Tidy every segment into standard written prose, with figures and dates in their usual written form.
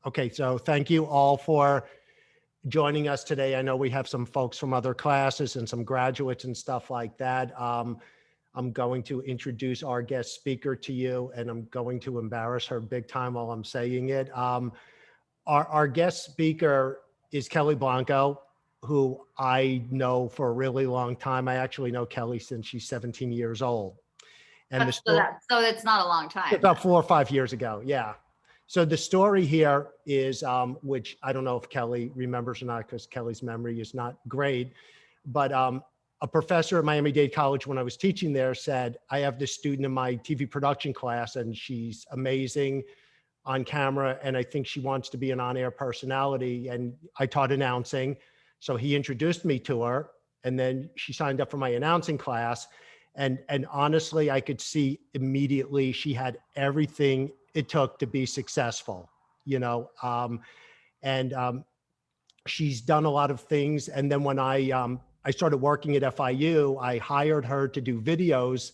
Okay, so thank you all for joining us today. I know we have some folks from other classes and some graduates and stuff like that. I'm going to introduce our guest speaker to you, and I'm going to embarrass her big time while I'm saying it. Our guest speaker is Kelly Blanco, who I know for a really long time. I actually know Kelly since she's 17 years old. And So it's not a long time. About 4 or 5 years ago, yeah. So the story here is, which I don't know if Kelly remembers or not, because Kelly's memory is not great, but a professor at Miami-Dade College, when I was teaching there, said, I have this student in my TV production class, and she's amazing on camera, and I think she wants to be an on-air personality. And I taught announcing, so he introduced me to her, and then she signed up for my announcing class. And honestly, I could see immediately she had everything it took to be successful, you know, and she's done a lot of things. And then when I started working at FIU, I hired her to do videos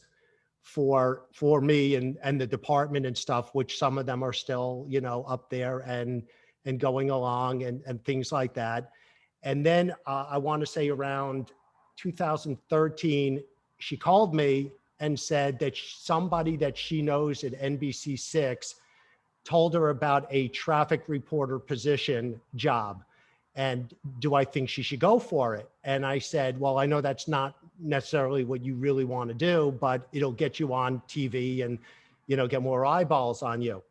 for me and the department and stuff, which some of them are still, you know, up there and going along and things like that. And then I want to say around 2013, she called me and said that somebody that she knows at NBC6 told her about a traffic reporter position job. And do I think she should go for it? And I said, well, I know that's not necessarily what you really want to do, but it'll get you on TV and, you know, get more eyeballs on you.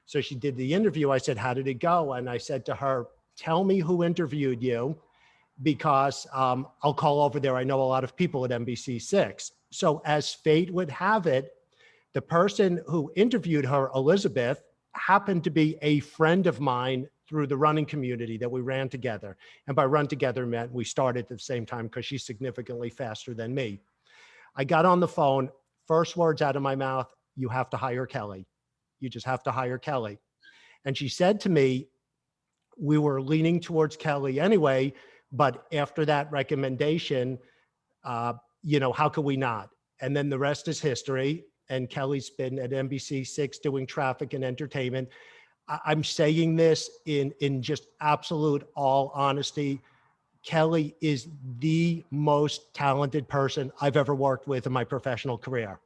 So she did the interview. I said, how did it go? And I said to her, tell me who interviewed you, because I'll call over there. I know a lot of people at NBC6. So as fate would have it, the person who interviewed her, Elizabeth, happened to be a friend of mine through the running community that we ran together. And by run together meant we started at the same time, because she's significantly faster than me. I got on the phone, first words out of my mouth, you have to hire Kelly. You just have to hire Kelly. And she said to me, we were leaning towards Kelly anyway, but after that recommendation, you know, how could we not? And then the rest is history. And Kelly's been at NBC6 doing traffic and entertainment. I'm saying this in just absolute all honesty. Kelly is the most talented person I've ever worked with in my professional career.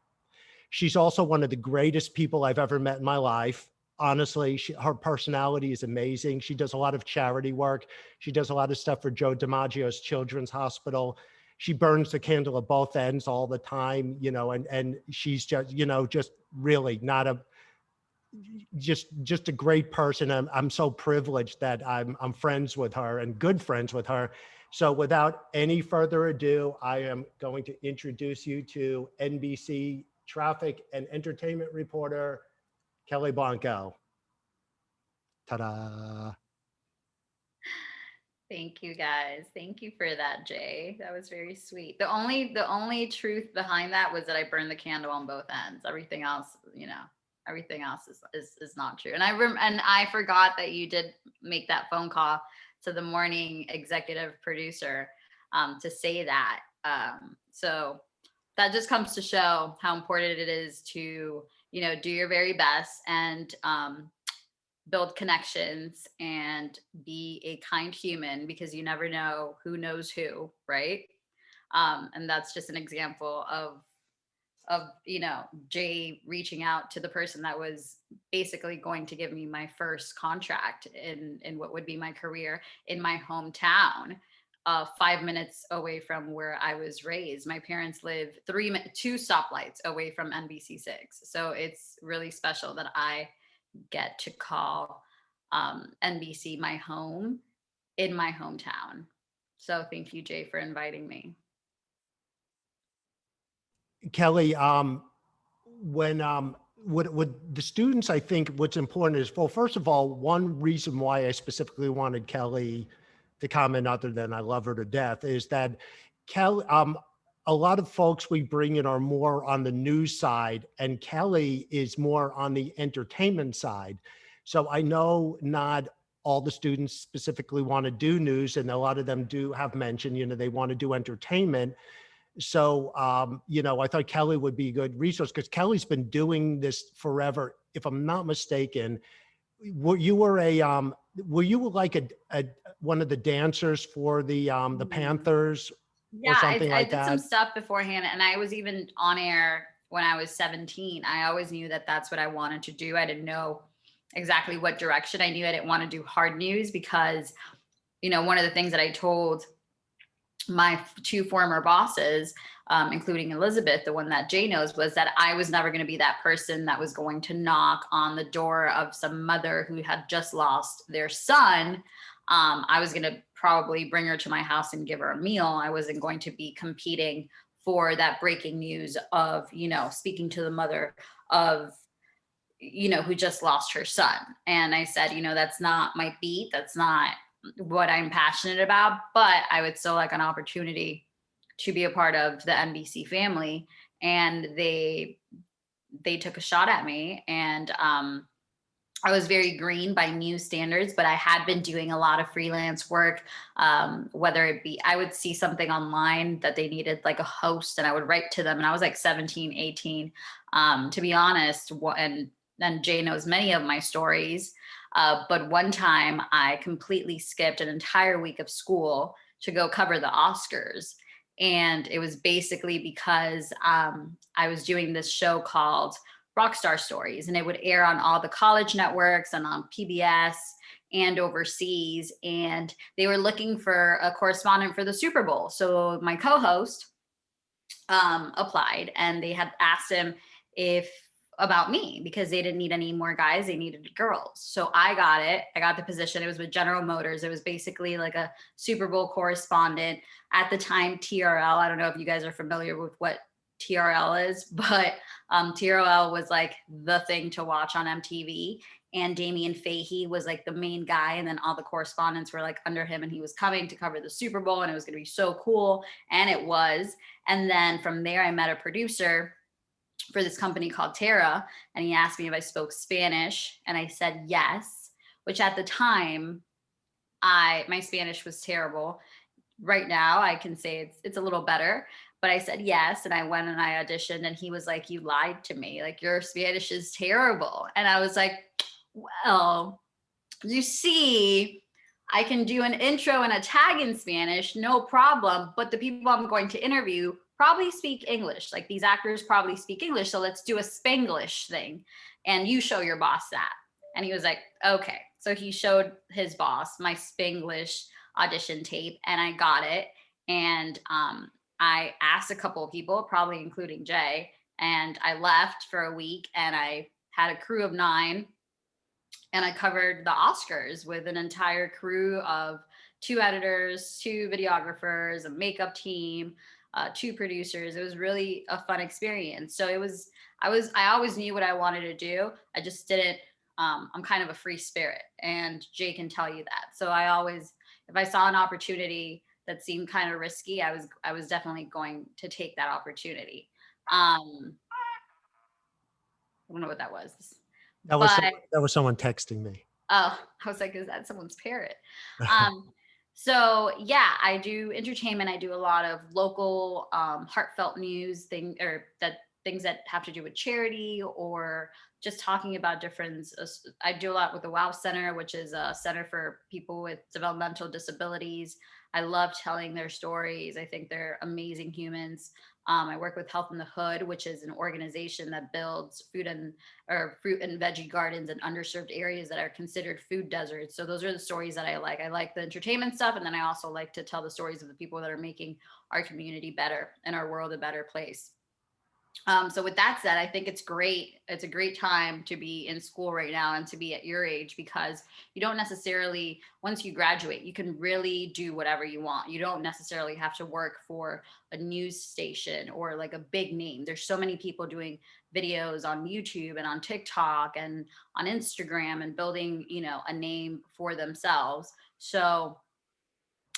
She's also one of the greatest people I've ever met in my life. Honestly, her personality is amazing. She does a lot of charity work. She does a lot of stuff for Joe DiMaggio's Children's Hospital. She burns the candle at both ends all the time, you know, and she's just, you know, just really not a, just a great person. I'm so privileged that I'm friends with her and good friends with her. So without any further ado, I am going to introduce you to NBC traffic and entertainment reporter, Kelly Blanco. Ta-da. Thank you guys. Thank you for that, Jay. That was very sweet. The only truth behind that was that I burned the candle on both ends. Everything else, you know, everything else is not true. And I forgot that you did make that phone call to the morning executive producer to say that. So that just comes to show how important it is to, you know, do your very best and build connections and be a kind human, because you never know who knows who, right? And that's just an example of you know, Jay reaching out to the person that was basically going to give me my first contract in what would be my career in my hometown, 5 minutes away from where I was raised. My parents live 2 stoplights away from NBC6, so it's really special that I get to call NBC my home in my hometown. So thank you, Jay, for inviting me. Kelly, when with the students, I think what's important is, well, first of all, one reason why I specifically wanted Kelly to comment, other than I love her to death, is that Kelly, a lot of folks we bring in are more on the news side, and Kelly is more on the entertainment side. So I know not all the students specifically want to do news, and a lot of them do have mentioned, you know, they want to do entertainment. So, you know, I thought Kelly would be a good resource, because Kelly's been doing this forever. If I'm not mistaken, were you like a one of the dancers for the Mhm. Panthers or Yeah, something I like did some that? stuff beforehand, and I was even on air when I was 17. I always knew that that's what I wanted to do. I didn't know exactly what direction. I knew I didn't want to do hard news because, one of the things that I told my two former bosses, including Elizabeth, the one that Jay knows, was that I was never going to be that person that was going to knock on the door of some mother who had just lost their son. I was going to probably bring her to my house and give her a meal. I wasn't going to be competing for that breaking news of, speaking to the mother of, who just lost her son. And I said, that's not my beat. That's not what I'm passionate about, but I would still like an opportunity to be a part of the NBC family. And they took a shot at me, and I was very green by new standards, but I had been doing a lot of freelance work. Whether it be, I would see something online that they needed like a host, and I would write to them. And I was like 17, 18, to be honest. And then Jay knows many of my stories. But one time I completely skipped an entire week of school to go cover the Oscars. And it was basically because I was doing this show called Rockstar Stories, and it would air on all the college networks and on PBS and overseas. And they were looking for a correspondent for the Super Bowl. So my co-host applied, and they had asked him if about me because they didn't need any more guys, they needed girls. So I got it. I got the position. It was with General Motors. It was basically like a Super Bowl correspondent. At the time, TRL, I don't know if you guys are familiar with what TRL is, but TRL was like the thing to watch on MTV. And Damian Fahey was like the main guy, and then all the correspondents were like under him, and he was coming to cover the Super Bowl, and it was going to be so cool. And it was. And then from there, I met a producer for this company called Terra, and he asked me if I spoke Spanish, and I said yes, which at the time, my Spanish was terrible. Right now, I can say it's a little better, but I said yes, and I went and I auditioned, and he was like, "You lied to me. Like, your Spanish is terrible." And I was like, "Well, you see, I can do an intro and a tag in Spanish, no problem. But the people I'm going to interview probably speak English. Like, these actors probably speak English. So let's do a Spanglish thing. And you show your boss that." And he was like, "Okay." So he showed his boss my Spanglish audition tape, and I got it. And I asked a couple of people, probably including Jay, and I left for a week, and I had a crew of 9, and I covered the Oscars with an entire crew of 2 editors, 2 videographers, a makeup team, 2 producers. It was really a fun experience. So I always knew what I wanted to do. I just didn't. I'm kind of a free spirit, and Jay can tell you that. So I always, if I saw an opportunity that seemed kind of risky, I was definitely going to take that opportunity. I don't know what that was, but That was someone texting me. oh, I was like, is that someone's parrot? Um, so yeah, I do entertainment. I do a lot of local, heartfelt news things that have to do with charity or just talking about different. I do a lot with the Wow Center, which is a center for people with developmental disabilities. I love telling their stories. I think they're amazing humans. I work with Health in the Hood, which is an organization that builds fruit and veggie gardens in underserved areas that are considered food deserts. So those are the stories that I like. I like the entertainment stuff, and then I also like to tell the stories of the people that are making our community better and our world a better place. So with that said, I think it's great. It's a great time to be in school right now and to be at your age, because you don't necessarily, once you graduate, you can really do whatever you want. You don't necessarily have to work for a news station or like a big name. There's so many people doing videos on YouTube and on TikTok and on Instagram and building, a name for themselves. So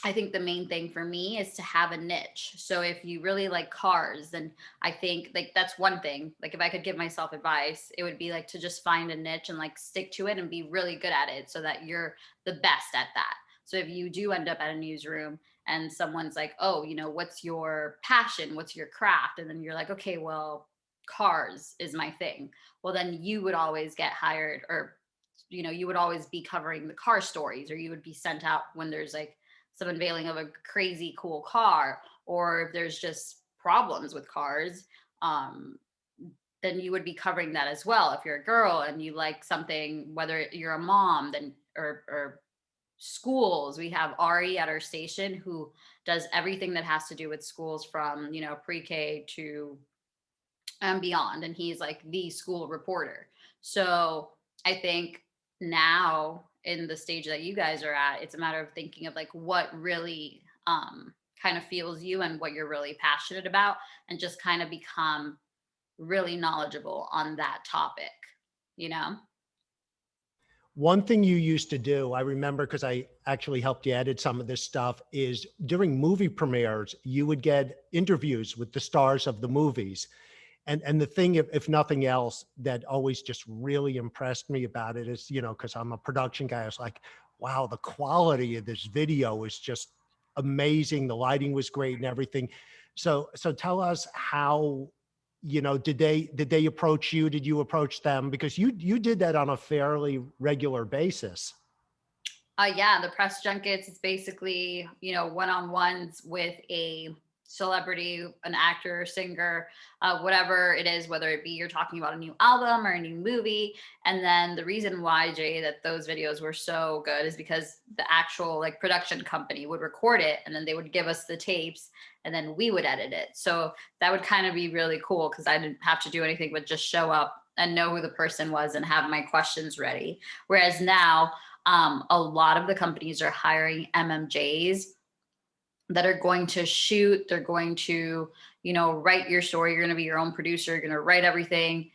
I think the main thing for me is to have a niche. So if you really like cars, then I think like that's one thing. Like if I could give myself advice, it would be like to just find a niche and like stick to it and be really good at it so that you're the best at that. So if you do end up at a newsroom and someone's like, "Oh, what's your passion? What's your craft?" And then you're like, "Okay, well, cars is my thing." Well, then you would always get hired, or you would always be covering the car stories, or you would be sent out when there's like some unveiling of a crazy cool car, or if there's just problems with cars, um, then you would be covering that as well. If you're a girl and you like something, whether you're a mom, then or schools, we have Ari at our station who does everything that has to do with schools from pre-K to and beyond, and he's like the school reporter. So I think now in the stage that you guys are at, it's a matter of thinking of like what really kind of fuels you and what you're really passionate about, and just kind of become really knowledgeable on that topic, you know? One thing you used to do, I remember because I actually helped you edit some of this stuff, is during movie premieres, you would get interviews with the stars of the movies. And the thing, if nothing else, that always just really impressed me about it is, because I'm a production guy, I was like, wow, the quality of this video is just amazing. The lighting was great and everything. So tell us how, did they approach you? Did you approach them? Because you did that on a fairly regular basis. Yeah, the press junkets, it's basically, one-on-ones with a celebrity, an actor, singer, whatever it is, whether it be you're talking about a new album or a new movie. And then the reason why, Jay, that those videos were so good is because the actual like production company would record it, and then they would give us the tapes, and then we would edit it. So that would kind of be really cool because I didn't have to do anything but just show up and know who the person was and have my questions ready. Whereas now, a lot of the companies are hiring MMJs that are going to shoot. They're going to, write your story. You're going to be your own producer. You're going to write everything.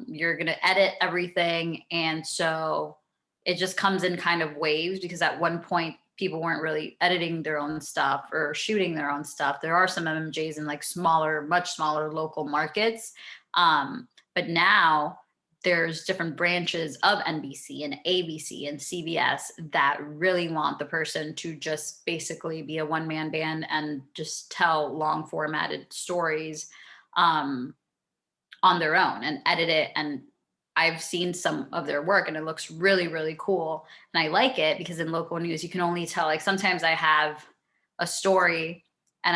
You're going to edit everything. And so it just comes in kind of waves, because at one point people weren't really editing their own stuff or shooting their own stuff. There are some MMJs in like smaller, much smaller local markets. But now there's different branches of NBC and ABC and CBS that really want the person to just basically be a one-man band and just tell long formatted stories on their own and edit it. And I've seen some of their work and it looks really, really cool. And I like it because in local news, you can only tell, like sometimes I have a story and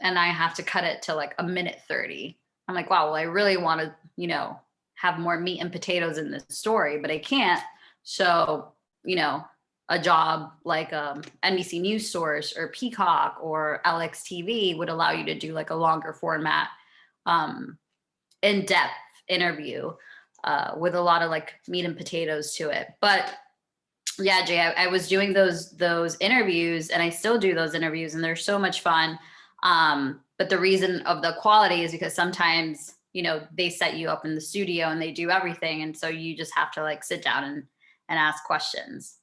I have to cut it to like a minute 30. I'm like, wow, well, I really want to, have more meat and potatoes in this story, but I can't. So, a job like NBC News Source or Peacock or LXTV would allow you to do like a longer format, in-depth interview with a lot of like meat and potatoes to it. But yeah, Jay, I was doing those interviews, and I still do those interviews, and they're so much fun. But the reason of the quality is because sometimes, they set you up in the studio and they do everything. And so you just have to like sit down and ask questions.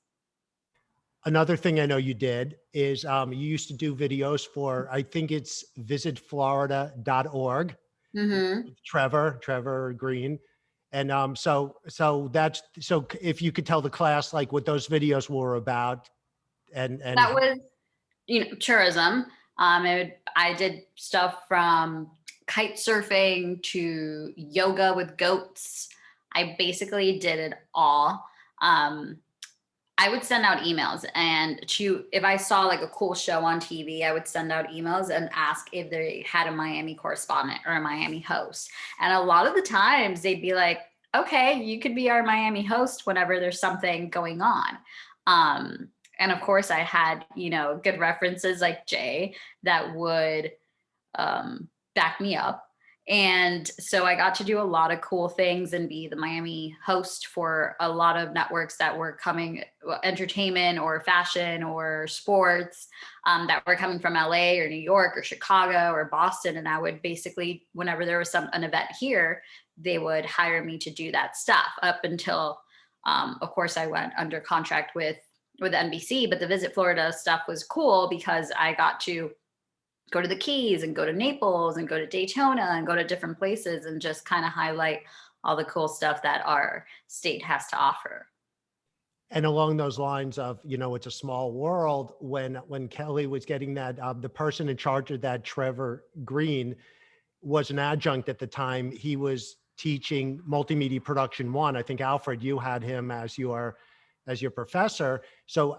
Another thing I know you did is you used to do videos for, I think it's visitflorida.org, Mm-hmm. with Trevor Green. And so if you could tell the class like what those videos were about and That was, tourism. I did stuff from kite surfing to yoga with goats. I basically did it all. I would send out emails, and if I saw like a cool show on TV, I would send out emails and ask if they had a Miami correspondent or a Miami host. And a lot of the times they'd be like, okay, you could be our Miami host whenever there's something going on. And of course I had, good references like Jay that would back me up. And so I got to do a lot of cool things and be the Miami host for a lot of networks that were coming, entertainment or fashion or sports, that were coming from LA or New York or Chicago or Boston. And I would basically, whenever there was an event here, they would hire me to do that stuff up until, of course, I went under contract with NBC. But the Visit Florida stuff was cool because I got to go to the Keys and go to Naples and go to Daytona and go to different places and just kind of highlight all the cool stuff that our state has to offer. And along those lines of, it's a small world. When Kelly was getting that, the person in charge of that, Trevor Green, was an adjunct at the time. He was teaching multimedia production one. I think Alfred, you had him as your professor. So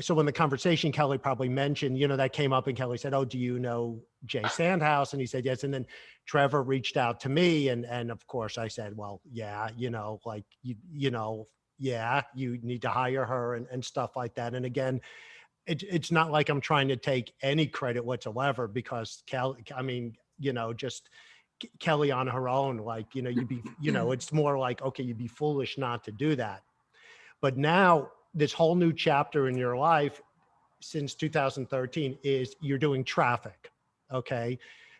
so when the conversation, Kelly probably mentioned, that came up, and Kelly said, "Oh, do you know Jay Sandhouse?" And he said, "Yes." And then Trevor reached out to me, and of course I said, "Well, yeah, like yeah, you need to hire her," and stuff like that. And again, it's not like I'm trying to take any credit whatsoever, because Kelly, I mean, just Kelly on her own, like, you'd be, it's more like, okay, you'd be foolish not to do that. But now this whole new chapter in your life since 2013 is you're doing traffic. Okay.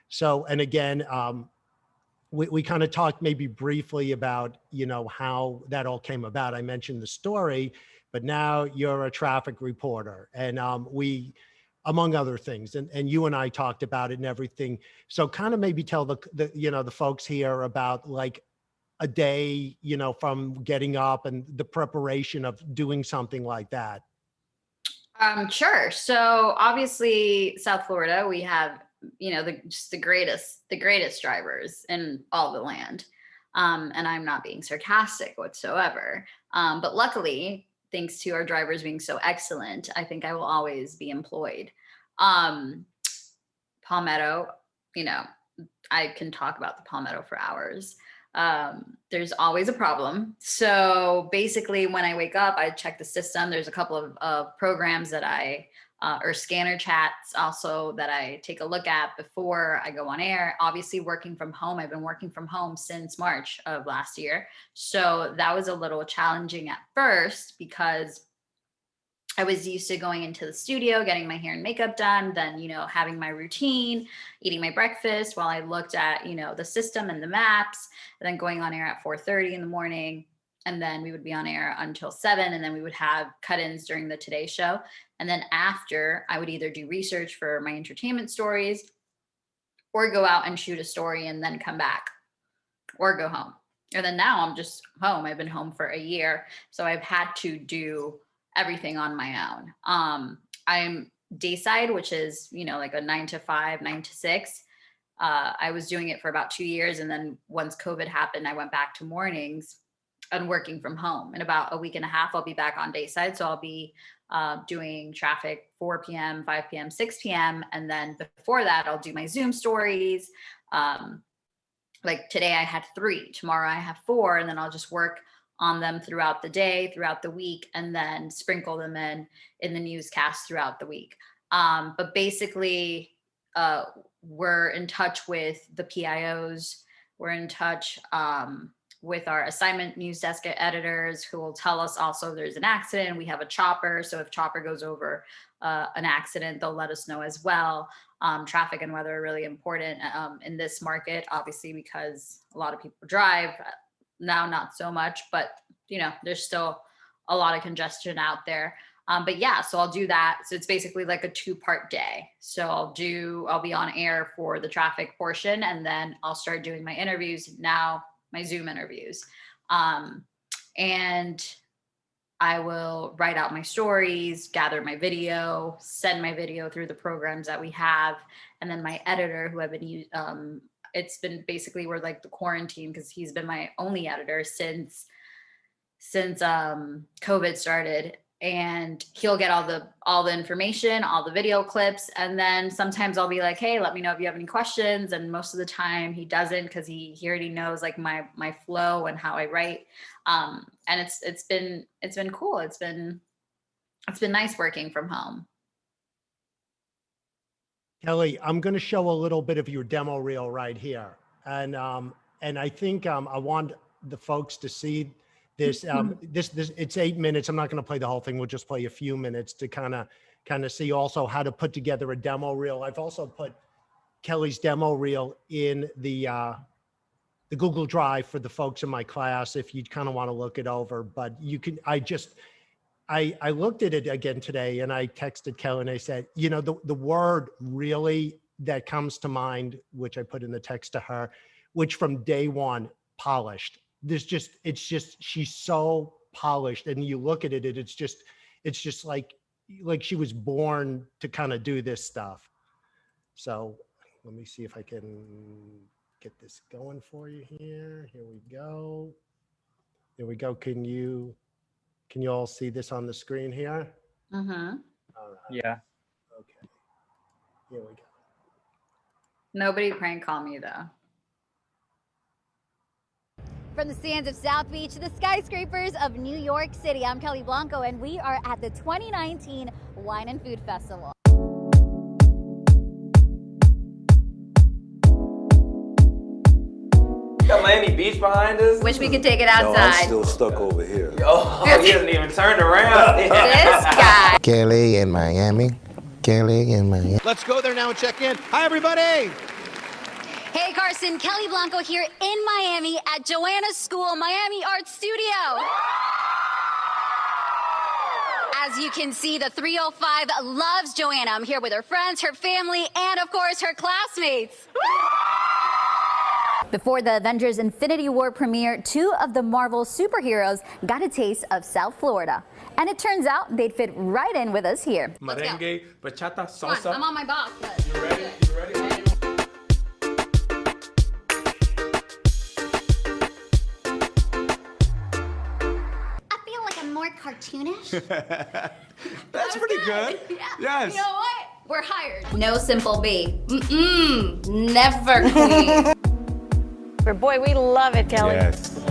So, and again, we kind of talked maybe briefly about, how that all came about. I mentioned the story, but now you're a traffic reporter, and among other things, and you and I talked about it and everything. So kind of maybe tell the folks here about like a day, from getting up and the preparation of doing something like that. Sure. So obviously, South Florida, we have, just the greatest drivers in all the land. And I'm not being sarcastic whatsoever. But luckily, thanks to our drivers being so excellent, I think I will always be employed. Um, Palmetto, you know, I can talk about the Palmetto for hours. There's always a problem. So basically, when I wake up, I check the system. There's a couple of programs that or scanner chats also that I take a look at before I go on air. Obviously, working from home, I've been working from home since March of last year. So that was a little challenging at first because I was used to going into the studio, getting my hair and makeup done, then, having my routine, eating my breakfast while I looked at, the system and the maps, and then going on air at 4:30 in the morning. And then we would be on air until 7. And then we would have cut-ins during the Today Show. And then after, I would either do research for my entertainment stories or go out and shoot a story and then come back or go home. And then now I'm just home. I've been home for a year. So I've had to do everything on my own. I'm dayside, which is, like a 9 to 5, 9 to 6. I was doing it for about 2 years. And then once COVID happened, I went back to mornings and working from home. In about a week and a half, I'll be back on dayside. So I'll be doing traffic 4 p.m., 5 p.m., 6 p.m. And then before that, I'll do my Zoom stories. Like today I had 3, tomorrow I have 4, and then I'll just work on them throughout the day, throughout the week, and then sprinkle them in the newscast throughout the week. But basically, we're in touch with the PIOs. We're in touch with our assignment news desk editors, who will tell us also there's an accident. We have a chopper. So if chopper goes over an accident, they'll let us know as well. Traffic and weather are really important in this market, obviously, because a lot of people drive. Now, not so much, but there's still a lot of congestion out there. But yeah, so I'll do that. So it's basically like a 2-part day. So I'll be on air for the traffic portion, and then I'll start doing my interviews now, my Zoom interviews. And I will write out my stories, gather my video, send my video through the programs that we have. And then my editor, who I've been using, it's been basically, we're like the quarantine, because he's been my only editor since COVID started. And he'll get all the information, all the video clips. And then sometimes I'll be like, hey, let me know if you have any questions. And most of the time he doesn't, because he already knows like my flow and how I write. And it's been cool. It's been nice working from home. Kelly, I'm going to show a little bit of your demo reel right here. And I think I want the folks to see this. This it's 8 minutes. I'm not going to play the whole thing. We'll just play a few minutes to kind of see also how to put together a demo reel. I've also put Kelly's demo reel in the Google Drive for the folks in my class if you kind of want to look it over. But you can, I looked at it again today, and I texted Kelly and I said, the word really that comes to mind, which I put in the text to her, which from day one, polished. It's just, she's so polished, and you look at it, it's just like she was born to kind of do this stuff. So let me see if I can get this going for you here. Here we go. There we go. Can you all see this on the screen here? Mm-hmm. All right. Yeah. Okay. Here we go. Nobody prank call me though. From the sands of South Beach to the skyscrapers of New York City, I'm Kelly Blanco, and we are at the 2019 Wine and Food Festival. Got Miami Beach behind us. Wish we could take it No, I'm outside. still stuck over here. Oh, he hasn't even turned around. This guy. Kelly in Miami. Kelly in Miami. Let's go there now and check in. Hi, everybody. Hey Carson, Kelly Blanco here in Miami at Joanna's School Miami Art Studio. As you can see, the 305 loves Joanna. I'm here with her friends, her family, and of course, her classmates. Before the Avengers Infinity War premiere, two of the Marvel superheroes got a taste of South Florida. And it turns out they'd fit right in with us here. Merengue, bachata, Come salsa. on, I'm on my box. You ready? You ready? I feel like I'm more cartoonish. That's pretty good. Yeah. Yes. You know what? We're hired. No simple B. Never queen. Boy, we love it, Kelly. Yes.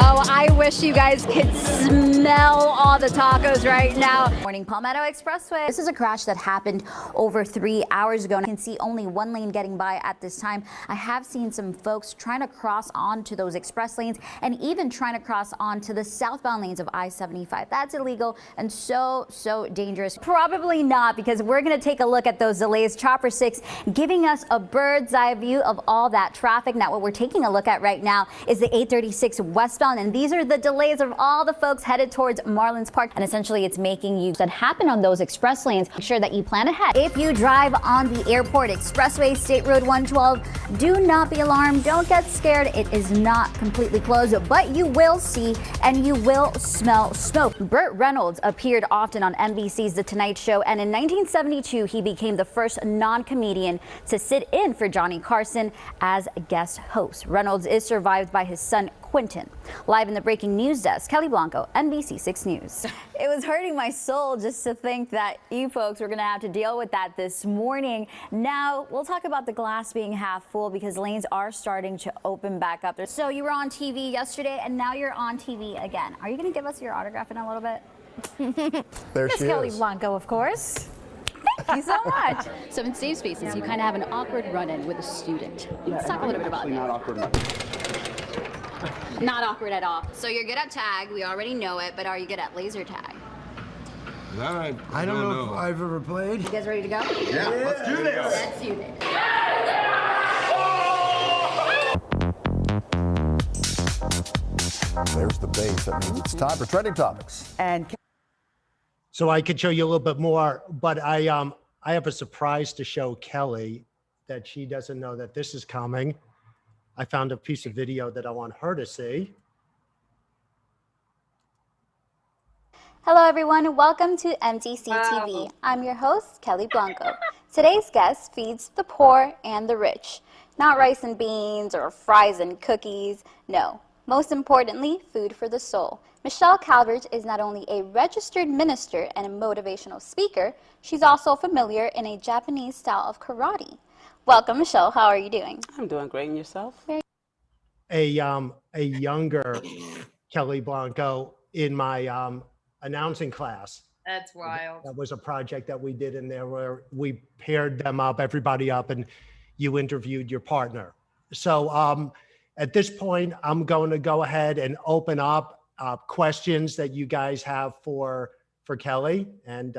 Oh, I wish you guys could smell all the tacos right now. Morning Palmetto Expressway. This is a crash that happened over 3 hours ago. And I can see only one lane getting by at this time. I have seen some folks trying to cross onto those express lanes and even trying to cross onto the southbound lanes of I-75. That's illegal and so dangerous. Probably not, because we're going to take a look at those delays. Chopper 6 giving us a bird's eye view of all that traffic. Now, what we're taking a look at right now is the 836 westbound. And these are the delays of all the folks headed towards Marlins Park. And essentially it's making you that happen on those express lanes. Make sure that you plan ahead. If you drive on the Airport Expressway, State Road 112, do not be alarmed. Don't get scared. It is not completely closed, but you will see and you will smell smoke. Burt Reynolds appeared often on NBC's The Tonight Show. And in 1972, he became the first non-comedian to sit in for Johnny Carson as a guest host. Reynolds is survived by his son, Quentin. Live in the breaking news desk, Kelly Blanco, NBC 6 News. It was hurting my soul just to think that you folks were going to have to deal with that this morning. Now, we'll talk about the glass being half full because lanes are starting to open back up. So you were on TV yesterday and now you're on TV again. Are you going to give us your autograph in a little bit? There Miss she Kelly is. Blanco, of course. Thank you so much. So in Safe Spaces, you kind of have an awkward run-in with a student. Let's talk a little bit about that. Not awkward. Not awkward at all. So you're good at tag, we already know it, but are you good at laser tag? That I don't know if I've ever played. You guys ready to go? Yeah, let's do this. Let's do this. There's the base. That means it's time for trending topics. And So I could show you a little bit more, but I have a surprise to show Kelly that she doesn't know that this is coming. I found a piece of video that I want her to see. Hello everyone, welcome to MTC TV. I'm your host, Kelly Blanco. Today's guest feeds the poor and the rich. Not rice and beans or fries and cookies, no. Most importantly, food for the soul. Michelle Calvert is not only a registered minister and a motivational speaker, she's also familiar in a Japanese style of karate. Welcome, Michelle. How are you doing? I'm doing great. And yourself? A younger Kelly Blanco in my announcing class. That's wild. That was a project that we did in there where we paired them up, everybody up, and you interviewed your partner. So at this point, I'm going to go ahead and open up questions that you guys have for Kelly. And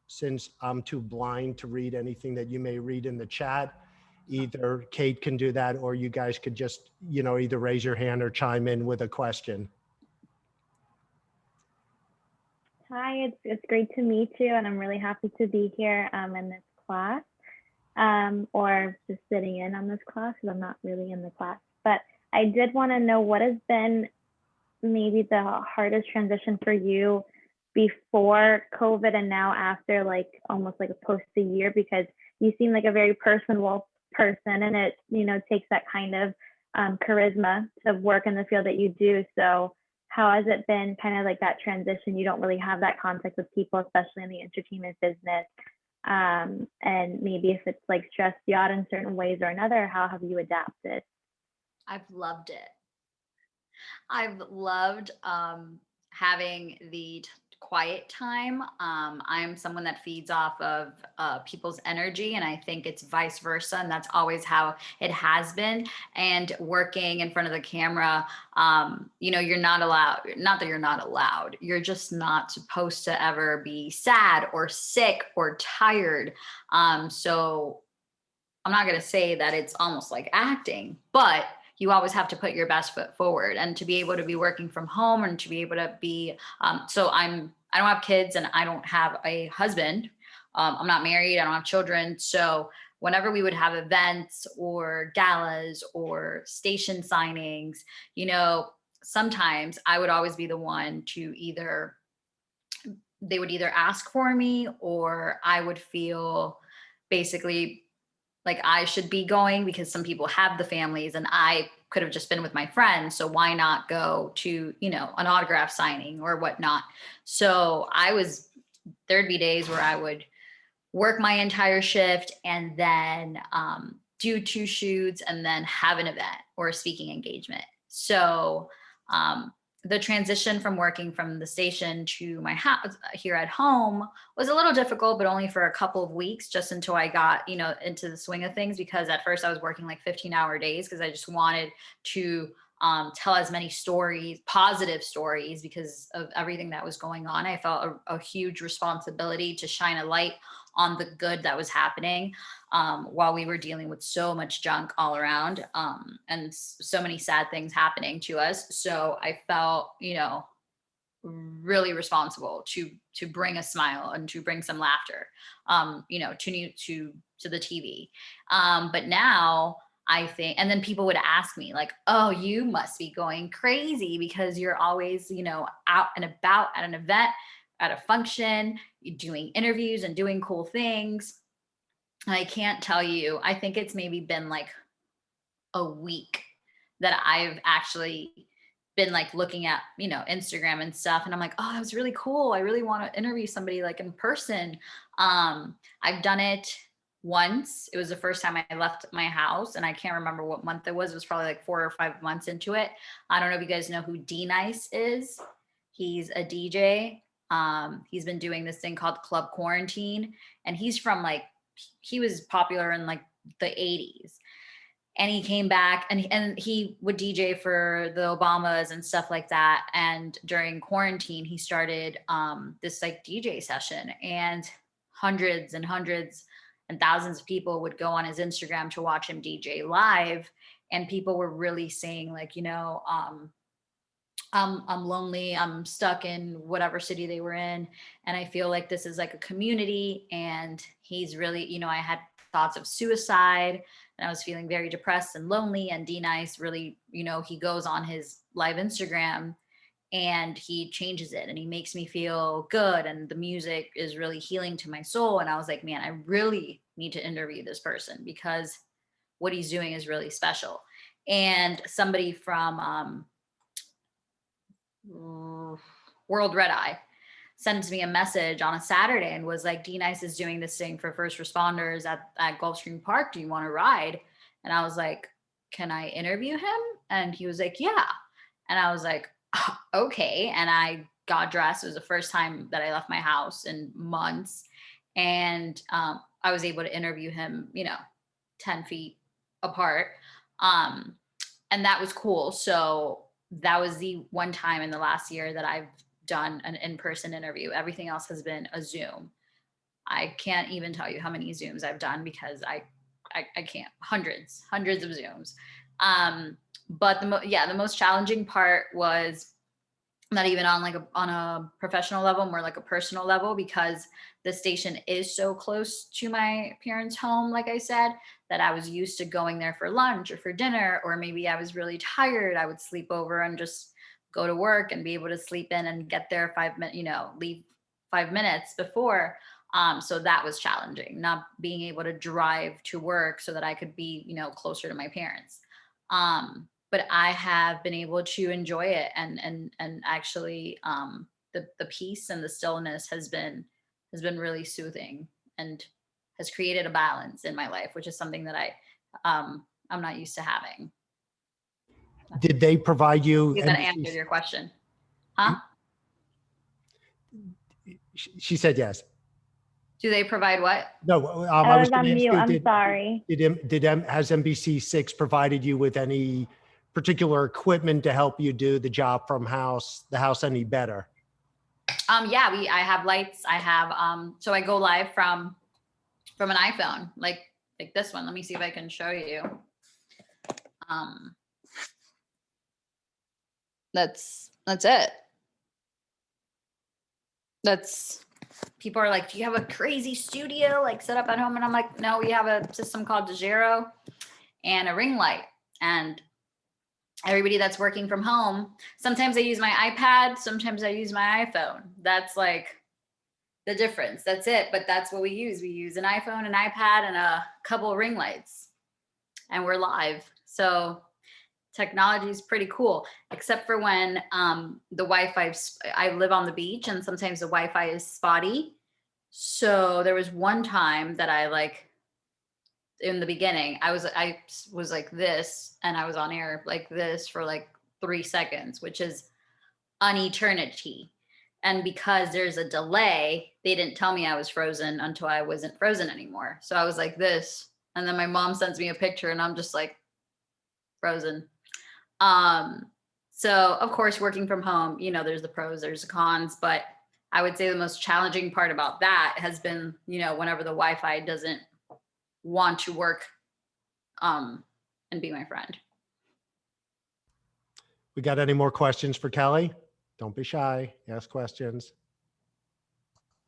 since I'm too blind to read anything that you may read in the chat, either Kate can do that or you guys could just, either raise your hand or chime in with a question. Hi, it's great to meet you, and I'm really happy to be here in this class, or just sitting in on this class because I'm not really in the class. But I did want to know what has been maybe the hardest transition for you before COVID and now after, like almost like a post a year, because you seem like a very personable person, and it, takes that kind of charisma to work in the field that you do. So how has it been kind of like that transition? You don't really have that contact with people, especially in the entertainment business. And maybe if it's like stressed you out in certain ways or another, how have you adapted? I've loved it. I've loved having the quiet time. I'm someone that feeds off of people's energy, and I think it's vice versa, and that's always how it has been. And working in front of the camera, you're not allowed, not that you're not allowed, you're just not supposed to ever be sad or sick or tired. So I'm not going to say that it's almost like acting, but you always have to put your best foot forward, and to be able to be working from home and to be able to be, I don't have kids and I don't have a husband. I'm not married. I don't have children. So whenever we would have events or galas or station signings, sometimes I would always be the one to they would either ask for me, or I would feel basically like I should be going, because some people have the families and I could have just been with my friends. So why not go to, an autograph signing or whatnot? So there'd be days where I would work my entire shift and then do 2 shoots and then have an event or a speaking engagement. So the transition from working from the station to my house here at home was a little difficult, but only for a couple of weeks, just until I got, into the swing of things. Because at first I was working like 15-hour days because I just wanted to tell as many stories, positive stories, because of everything that was going on. I felt a huge responsibility to shine a light on the good that was happening while we were dealing with so much junk all around and so many sad things happening to us. So I felt, really responsible to bring a smile and to bring some laughter, to the TV. But now I think, and then people would ask me like, oh, you must be going crazy because you're always, out and about at an event, at a function, doing interviews and doing cool things. And I can't tell you, I think it's maybe been like a week that I've actually been like looking at, Instagram and stuff. And I'm like, oh, that was really cool. I really want to interview somebody like in person. I've done it once. It was the first time I left my house, and I can't remember what month it was. It was probably like 4 or 5 months into it. I don't know if you guys know who D-Nice is. He's a DJ. He's been doing this thing called Club Quarantine, and he's from he was popular in like the 80s. And he came back and he would DJ for the Obamas and stuff like that. And during quarantine, he started this like DJ session, and hundreds and hundreds and thousands of people would go on his Instagram to watch him DJ live. And people were really saying like, I'm lonely, I'm stuck in whatever city they were in, and I feel like this is like a community. And he's really, I had thoughts of suicide, and I was feeling very depressed and lonely. And D-Nice really, he goes on his live Instagram and he changes it, and he makes me feel good, and the music is really healing to my soul. And I was like, man, I really need to interview this person because what he's doing is really special. And somebody from World Red Eye sent me a message on a Saturday and was like, D-Nice is doing this thing for first responders at Gulfstream Park. Do you want to ride? And I was like, can I interview him? And he was like, yeah. And I was like, okay. And I got dressed. It was the first time that I left my house in months. And I was able to interview him, 10 feet apart. And that was cool. So that was the one time in the last year that I've done an in-person interview. Everything else has been a Zoom. I can't even tell you how many Zooms I've done because I can't. Hundreds of Zooms. But the most challenging part was not even on a professional level, more like a personal level, because the station is so close to my parents' home, like I said, that I was used to going there for lunch or for dinner, or maybe I was really tired. I would sleep over and just go to work and be able to sleep in and get there leave 5 minutes before. So that was challenging, not being able to drive to work so that I could be, closer to my parents. But I have been able to enjoy it, and actually the peace and the stillness has been really soothing, and has created a balance in my life, which is something that I'm not used to having. Did they provide you? That answered your question, huh? She said yes. Do they provide what? No, I was gonna on ask mute. you, I'm sorry. has NBC6 provided you with any particular equipment to help you do the job from the house any better? Yeah, I have lights. I have so I go live from an iPhone, like this one. Let me see if I can show you. That's it. People are like, do you have a crazy studio like set up at home? And I'm like, no, we have a system called DeGero and a ring light. And everybody that's working from home, sometimes I use my iPad, sometimes I use my iPhone. That's like the difference. That's it. But that's what we use. We use an iPhone, an iPad, and a couple of ring lights, and we're live. So technology is pretty cool, except for when the Wi-Fi, I live on the beach, and sometimes the Wi-Fi is spotty. So there was one time that in the beginning, I was like this, and I was on air like this for like 3 seconds, which is an eternity. And because there's a delay, they didn't tell me I was frozen until I wasn't frozen anymore. So I was like this, and then my mom sends me a picture, and I'm just like frozen. So of course, working from home, there's the pros, there's the cons, but I would say the most challenging part about that has been, whenever the Wi-Fi doesn't want to work, and be my friend. We got any more questions for Kelly? Don't be shy. Ask questions.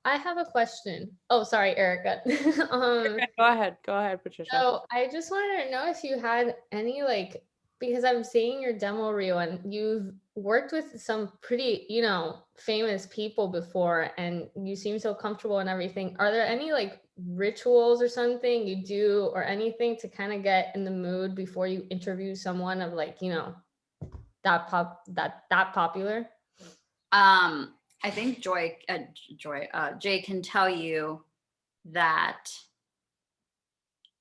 I have a question. Oh, sorry, Erica. Go ahead, Patricia. So I just wanted to know if you had any because I'm seeing your demo reel and you've worked with some pretty, famous people before, and you seem so comfortable and everything. Are there any rituals or something you do or anything to kind of get in the mood before you interview someone of that popular? I think Jay can tell you that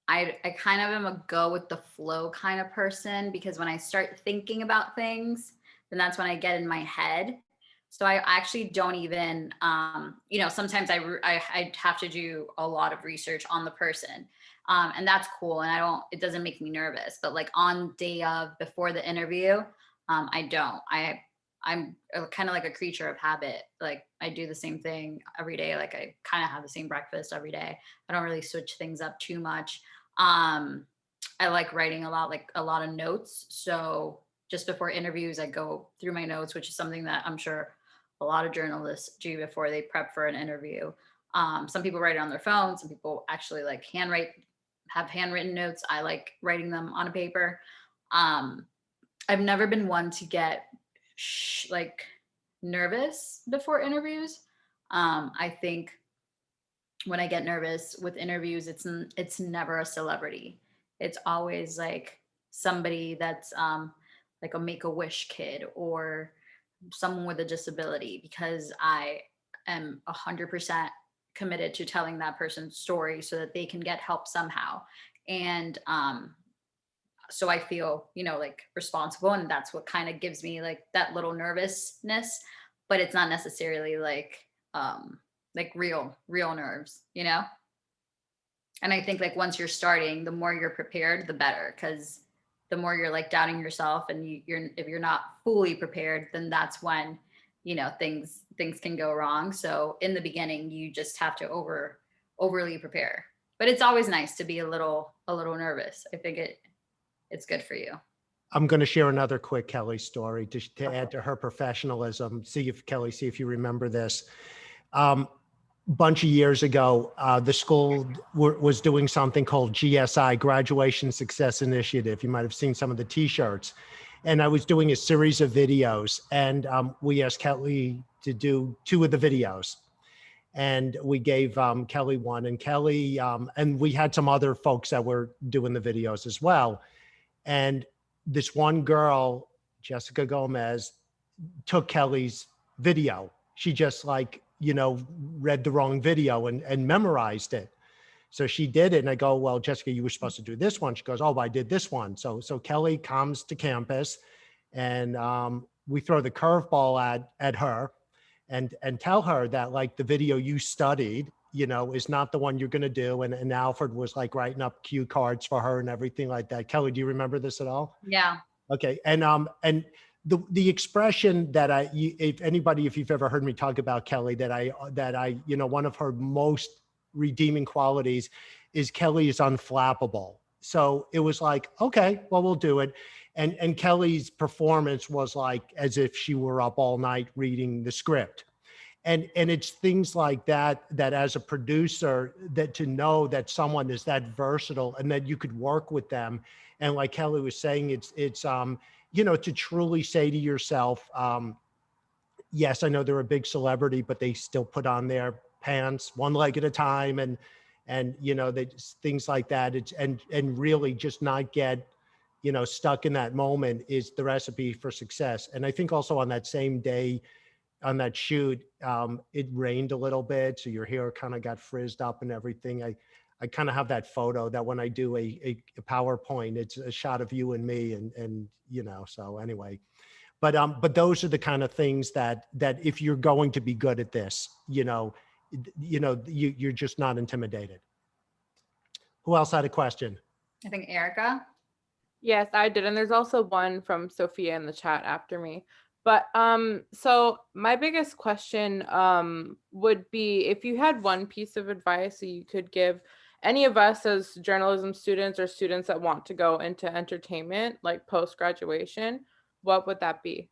I kind of am a go with the flow kind of person, because when I start thinking about things, then that's when I get in my head. So I actually don't even, sometimes I have to do a lot of research on the person. And that's cool. And it doesn't make me nervous, but on day of, before the interview, I don't. I'm kind of like a creature of habit. I do the same thing every day. I kind of have the same breakfast every day. I don't really switch things up too much. I like writing a lot of notes. So just before interviews, I go through my notes, which is something that I'm sure a lot of journalists do before they prep for an interview. Some people write it on their phone. Some people actually have handwritten notes. I like writing them on a paper. I've never been one to get nervous before interviews. I think when I get nervous with interviews, it's never a celebrity. It's always somebody that's a Make-A-Wish kid or someone with a disability, because I am 100% committed to telling that person's story so that they can get help somehow. And so I feel, responsible, and that's what kind of gives me that little nervousness, but it's not necessarily real nerves, And I think once you're starting, the more you're prepared, the better, because the more you're doubting yourself, and if you're not fully prepared, then that's when, things can go wrong. So in the beginning, you just have to overly prepare, but it's always nice to be a little nervous. I think it's good for you. I'm going to share another quick Kelly story to add to her professionalism. See if you remember this. Bunch of years ago, the school was doing something called GSI, Graduation Success Initiative. You might have seen some of the t-shirts. And I was doing a series of videos, and we asked Kelly to do 2 of the videos. and we gave Kelly one, and Kelly, and we had some other folks that were doing the videos as well. And this one girl, Jessica Gomez, took Kelly's video. She just like, you know, read the wrong video and memorized it. So she did it. And I go, well, Jessica, you were supposed to do this one. She goes, oh, I did this one. So Kelly comes to campus, and we throw the curveball at her and tell her that like the video you studied, you know, is not the one you're going to do. And Alfred was like writing up cue cards for her and everything like that. Kelly, do you remember this at all? Yeah. Okay. And the expression that if you've ever heard me talk about Kelly, that I, you know, one of her most redeeming qualities is Kelly is unflappable. So it was like, okay, well, we'll do it. And Kelly's performance was like as if she were up all night reading the script. And it's things like that as a producer, that to know that someone is that versatile and that you could work with them. And like Kelly was saying, it's you know, to truly say to yourself, yes, I know they're a big celebrity, but they still put on their pants one leg at a time, and you know, things like that. It's and really just not get, you know, stuck in that moment is the recipe for success. And I think also on that same day, on that shoot, it rained a little bit, so your hair kind of got frizzed up and everything. I kind of have that photo that when I do a PowerPoint, it's a shot of you and me, and you know. So anyway, but those are the kind of things that if you're going to be good at this, you're just not intimidated. Who else had a question? I think Erica. Yes, I did. And there's also one from Sophia in the chat after me. But so my biggest question would be, if you had one piece of advice that you could give any of us as journalism students or students that want to go into entertainment, like post-graduation, what would that be?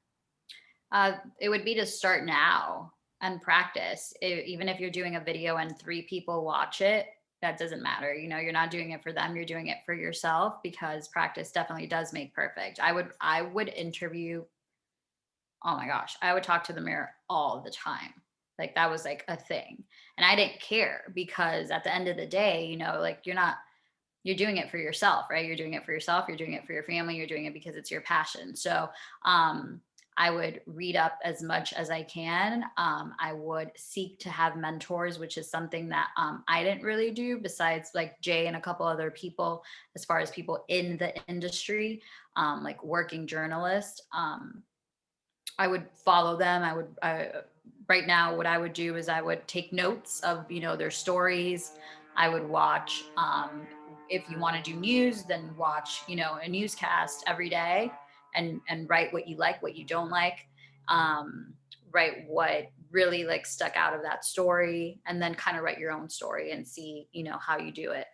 It would be to start now and practice. Even if you're doing a video and 3 people watch it, that doesn't matter. You know, you're not doing it for them, you're doing it for yourself, because practice definitely does make perfect. I would interview, oh my gosh, I would talk to the mirror all the time. Like that was like a thing. And I didn't care, because at the end of the day, you know, like you're doing it for yourself, right? You're doing it for yourself. You're doing it for your family. You're doing it because it's your passion. So I would read up as much as I can. I would seek to have mentors, which is something that I didn't really do, besides like Jay and a couple other people, as far as people in the industry, like working journalists. I would follow them. Right now, what I would do is I would take notes of, you know, their stories. I would watch, if you want to do news, then watch, you know, a newscast every day, and write what you like, what you don't like, write what really like stuck out of that story, and then kind of write your own story and see, you know, how you do it.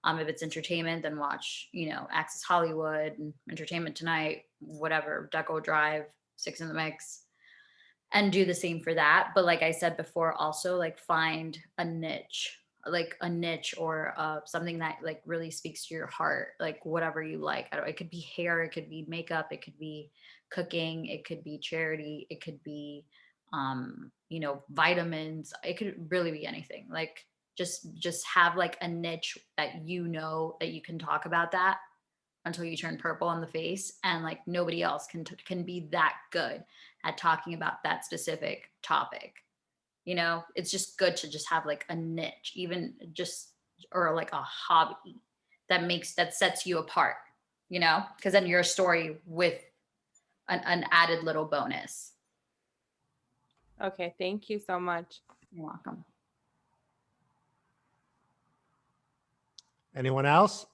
If it's entertainment, then watch, you know, Access Hollywood, Entertainment Tonight, whatever, Deco Drive, Six in the Mix, and do the same for that. But like I said before, also like find a niche, or something that like really speaks to your heart, like whatever you like. It could be hair, it could be makeup, it could be cooking, it could be charity, it could be, you know, vitamins. It could really be anything. Like just have like a niche that, you know, that you can talk about that until you turn purple in the face, and like nobody else can be that good at talking about that specific topic. You know, it's just good to just have like a niche, even just, or like a hobby that sets you apart, you know, because then you're a story with an added little bonus. Okay, thank you so much. You're welcome. Anyone else?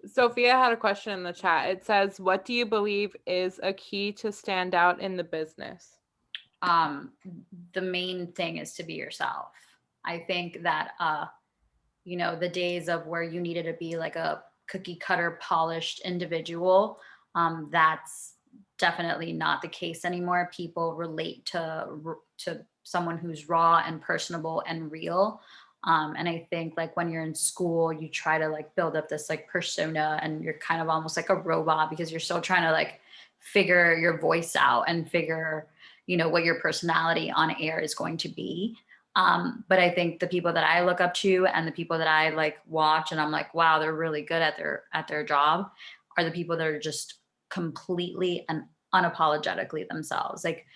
Sophia had a question in the chat. It says, what do you believe is a key to stand out in the business? The main thing is to be yourself. I think that, you know, the days of where you needed to be like a cookie cutter polished individual, that's definitely not the case anymore. People relate to someone who's raw and personable and real. And I think like when you're in school, you try to like build up this like persona, and you're kind of almost like a robot, because you're still trying to like figure your voice out and figure, you know, what your personality on air is going to be. But I think the people that I look up to and the people that I like watch and I'm like, wow, they're really good at their job are the people that are just completely and unapologetically themselves. Like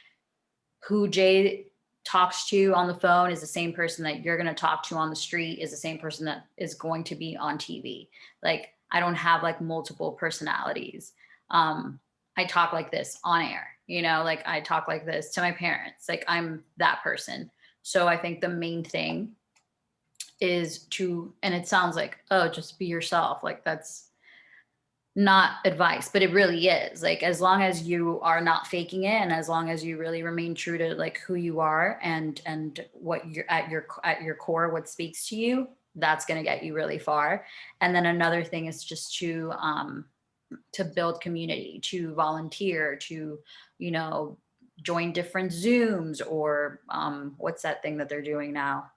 who Jay talks to on the phone is the same person that you're going to talk to on the street, is the same person that is going to be on TV. Like I don't have like multiple personalities. I talk like this on air, you know, like I talk like this to my parents, like I'm that person. So I think the main thing is to, and it sounds like, oh, just be yourself. Like that's not advice, but it really is. Like as long as you are not faking it, and as long as you really remain true to like who you are and what you're at your core, what speaks to you, that's going to get you really far. And then another thing is just to build community, to volunteer, to, you know, join different Zooms or what's that thing that they're doing now?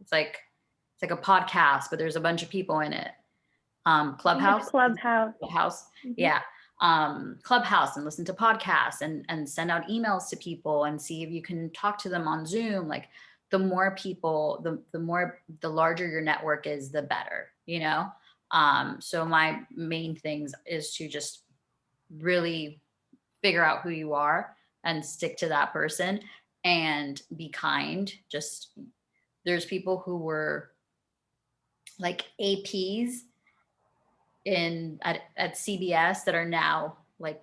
It's like a podcast, but there's a bunch of people in it. Clubhouse. Clubhouse. Mm-hmm. Yeah. Clubhouse, and listen to podcasts and send out emails to people and see if you can talk to them on Zoom. Like the more people, the larger your network is, the better, you know? So my main things is to just really figure out who you are and stick to that person and be kind. Just there's people who were like APs at CBS that are now like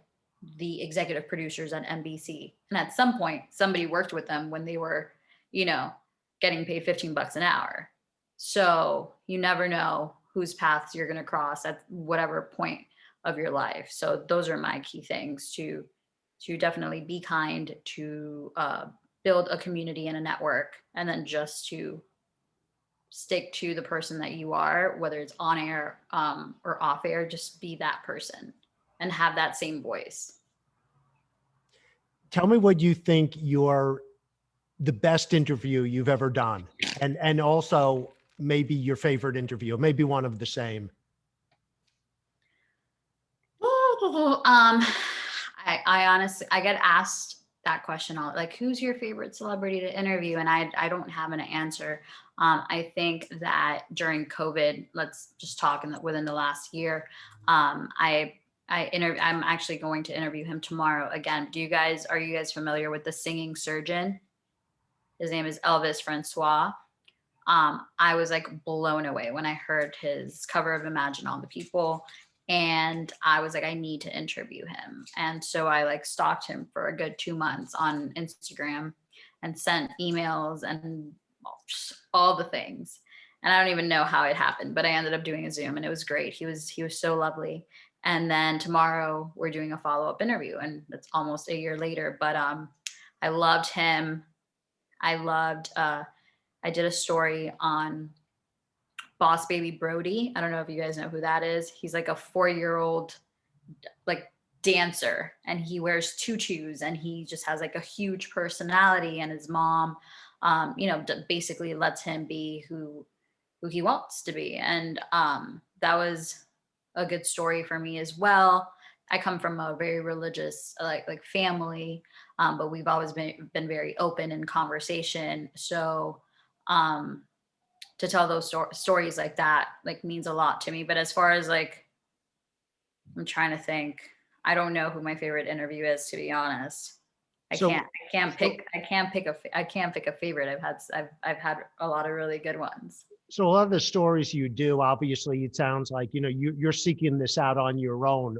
the executive producers at NBC. And at some point somebody worked with them when they were, you know, getting paid $15 an hour. So you never know whose paths you're going to cross at whatever point of your life. So those are my key things: to definitely be kind, to build a community and a network, and then just to stick to the person that you are, whether it's on air or off air. Just be that person and have that same voice. Tell me what you think the best interview you've ever done, and also maybe your favorite interview, maybe one of the same. I honestly, I get asked that question all, like, who's your favorite celebrity to interview? And I don't have an answer. I think that during COVID, let's just talk within the last year, I'm actually going to interview him tomorrow again. Are you guys familiar with the singing surgeon? His name is Elvis Francois. I was like blown away when I heard his cover of Imagine All the People. And I was like, I need to interview him. And so I like stalked him for a good 2 months on Instagram and sent emails and all the things. And I don't even know how it happened, but I ended up doing a Zoom and it was great. He was so lovely. And then tomorrow we're doing a follow-up interview, and it's almost a year later, but I loved him. I did a story on Boss Baby Brody. I don't know if you guys know who that is. He's like a 4-year-old like dancer, and he wears tutus, and he just has like a huge personality, and his mom you know, basically lets him be who he wants to be. And that was a good story for me as well. I come from a very religious like family, but we've always been very open in conversation. So to tell those stories like that like means a lot to me. But as far as like, I'm trying to think, I don't know who my favorite interview is, to be honest. I can't pick a favorite. I've had a lot of really good ones. So a lot of the stories you do, obviously it sounds like, you know, you're seeking this out on your own.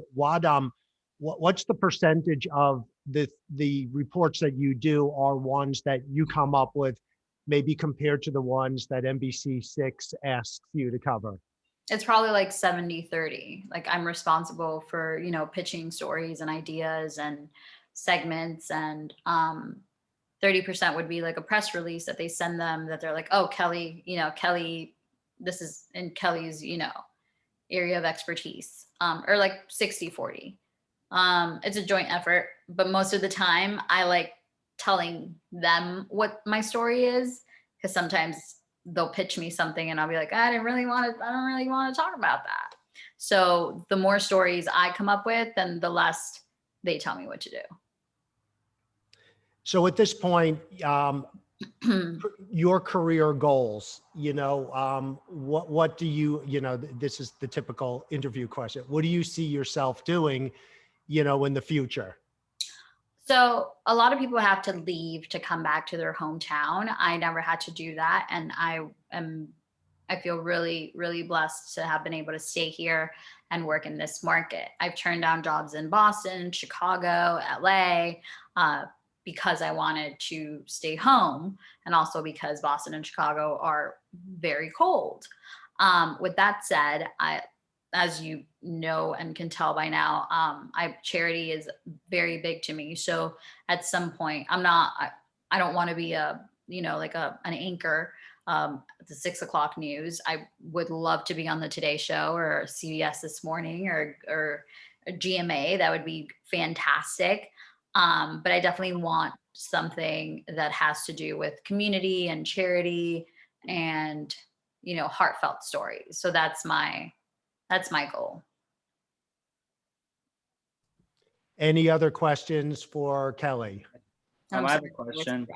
What's the percentage of the reports that you do are ones that you come up with, maybe compared to the ones that NBC6 asks you to cover? It's probably like 70-30. Like I'm responsible for, you know, pitching stories and ideas and segments, and 30% would be like a press release that they send them, that they're like, oh, Kelly, this is in Kelly's, you know, area of expertise, or like 60-40. It's a joint effort, but most of the time I like telling them what my story is, because sometimes they'll pitch me something and I'll be like, I don't really want to talk about that. So the more stories I come up with, then the less they tell me what to do. So at this point, your career goals, what do you, this is the typical interview question. What do you see yourself doing, in the future? So a lot of people have to leave to come back to their hometown. I never had to do that. And I feel really, really blessed to have been able to stay here and work in this market. I've turned down jobs in Boston, Chicago, LA, because I wanted to stay home, and also because Boston and Chicago are very cold. With that said, as you know and can tell by now, charity is very big to me. So at some point, I don't want to be an anchor at the 6 o'clock news. I would love to be on the Today Show or CBS This Morning or GMA. That would be fantastic. But I definitely want something that has to do with community and charity and, heartfelt stories. So that's my goal. Any other questions for Kelly? I have a question.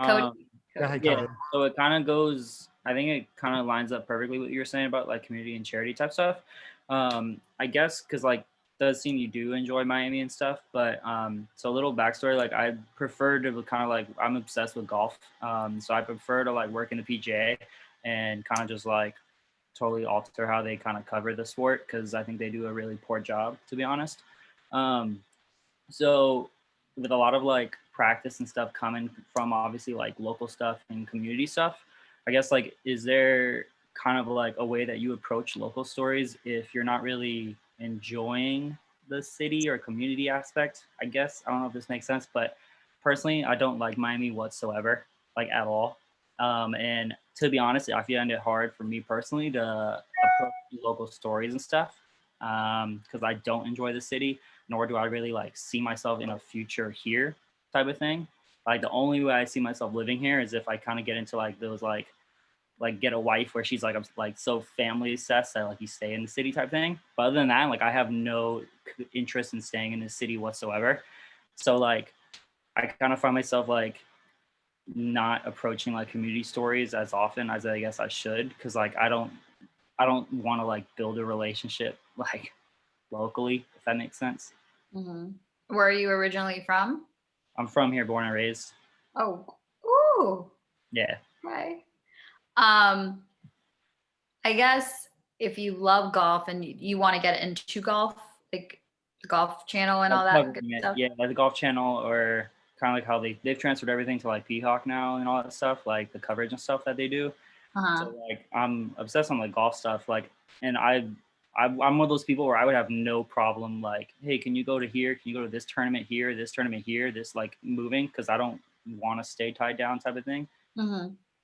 Cody? Go ahead, Yeah, Cody. so it kind of goes, I think it kind of lines up perfectly with what you were saying about like community and charity type stuff. I guess because like does seem you do enjoy Miami and stuff, but so a little backstory, like I prefer to kind of like, I'm obsessed with golf. So I prefer to like work in the PGA and kind of just like totally alter how they kind of cover the sport, because I think they do a really poor job, to be honest. So with a lot of like practice and stuff coming from obviously like local stuff and community stuff, I guess like, is there kind of like a way that you approach local stories if you're not really enjoying the city or community aspect? I guess, I don't know if this makes sense, but personally, I don't like Miami whatsoever, like at all. And to be honest, I find it hard for me personally to approach local stories and stuff, because I don't enjoy the city, nor do I really like see myself in a future here type of thing. Like the only way I see myself living here is if I kind of get into like those like get a wife where she's like, I'm like so family obsessed that like you stay in the city type thing. But other than that, like I have no interest in staying in the city whatsoever. So like I kind of find myself like not approaching like community stories as often as I guess I should, because like I don't want to like build a relationship like locally, if that makes sense. Mm-hmm. Where are you originally from? I'm from here, born and raised. Oh, ooh. Yeah. Okay. I guess if you love golf and you want to get into golf, like the Golf Channel and all that good stuff. Yeah, like the Golf Channel, or kind of like how they've transferred everything to like Peacock now and all that stuff, like the coverage and stuff that they do. So like I'm obsessed on like golf stuff, like, and I'm one of those people where I would have no problem like, hey, can you go to here? Can you go to this tournament here, this like moving, because I don't want to stay tied down type of thing.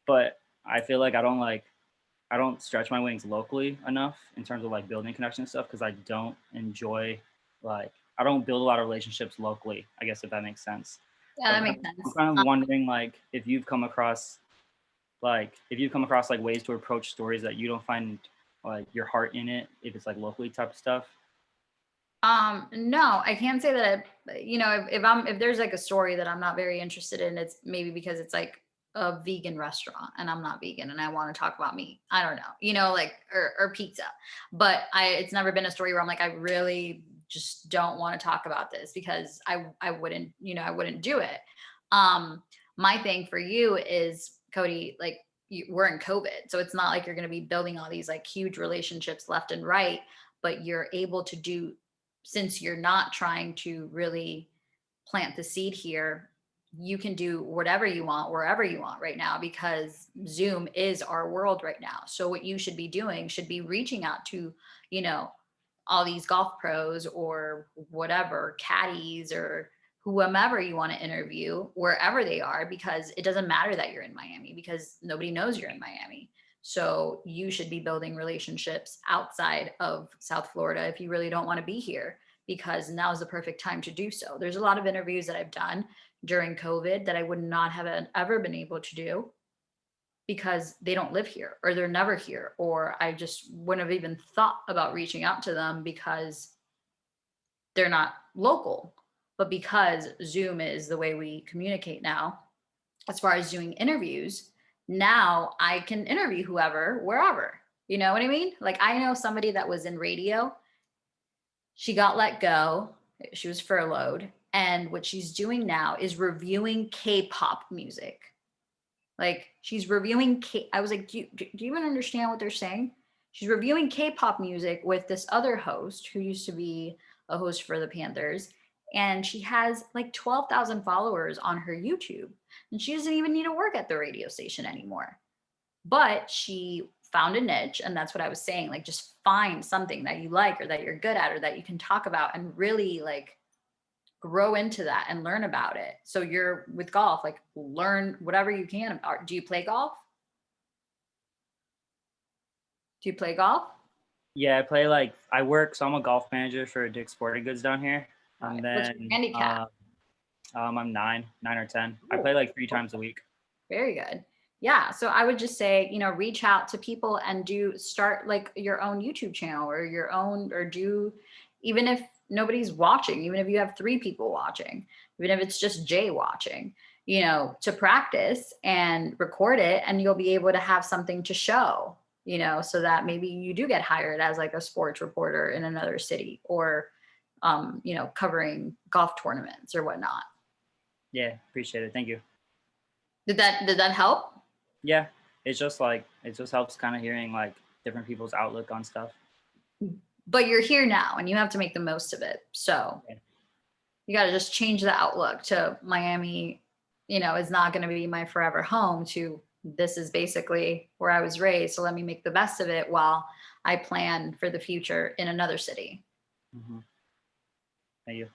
But I feel like I don't stretch my wings locally enough in terms of like building connection and stuff, because I don't enjoy like, I don't build a lot of relationships locally, I guess, if that makes sense. Yeah, that makes sense. I'm kind of wondering like if you've come across like ways to approach stories that you don't find like your heart in it, if it's like locally type of stuff. No, I can't say that if there's like a story that I'm not very interested in, it's maybe because it's like a vegan restaurant and I'm not vegan and I want to talk about meat. I don't know, like, or pizza, but it's never been a story where I'm like, I really just don't want to talk about this because I wouldn't do it. My thing for you is, Cody, like we're in COVID, so it's not like you're going to be building all these like huge relationships left and right, but you're able to do, since you're not trying to really plant the seed here, you can do whatever you want, wherever you want right now, because Zoom is our world right now. So what you should be doing should be reaching out to, all these golf pros or whatever, caddies or whomever you want to interview, wherever they are, because it doesn't matter that you're in Miami because nobody knows you're in Miami. So you should be building relationships outside of South Florida if you really don't want to be here, because now is the perfect time to do so. There's a lot of interviews that I've done during COVID that I would not have ever been able to do because they don't live here or they're never here, or I just wouldn't have even thought about reaching out to them because they're not local. But because Zoom is the way we communicate now, as far as doing interviews, now I can interview whoever, wherever. You know what I mean? Like, I know somebody that was in radio. She got let go. She was furloughed. And what she's doing now is reviewing K-pop music. Like, she's reviewing I was like, do you even understand what they're saying? She's reviewing K-pop music with this other host who used to be a host for the Panthers. And she has like 12,000 followers on her YouTube. And she doesn't even need to work at the radio station anymore. But she found a niche. And that's what I was saying. Like, just find something that you like or that you're good at or that you can talk about and really like grow into that and learn about it. So you're with golf, like learn whatever you can. Do you play golf? Do you play golf? Yeah, I play like I work, so I'm a golf manager for Dick's Sporting Goods down here. And What's your then handicap? I'm 9 or 10. I play like 3 times a week. Very good. Yeah. So I would just say, you know, reach out to people and start like your own YouTube channel or your own, or do, even if nobody's watching, even if you have 3 people watching, even if it's just Jay watching, you know, to practice and record it, and you'll be able to have something to show, you know, so that maybe you do get hired as like a sports reporter in another city, or, you know, covering golf tournaments or whatnot. Yeah, appreciate it. Thank you. Did that help? Yeah, it's just like, it just helps kind of hearing like different people's outlook on stuff. But you're here now and you have to make the most of it. So you got to just change the outlook to Miami, you know, is not going to be my forever home, to this is basically where I was raised. So let me make the best of it while I plan for the future in another city. Mm-hmm. Thank you.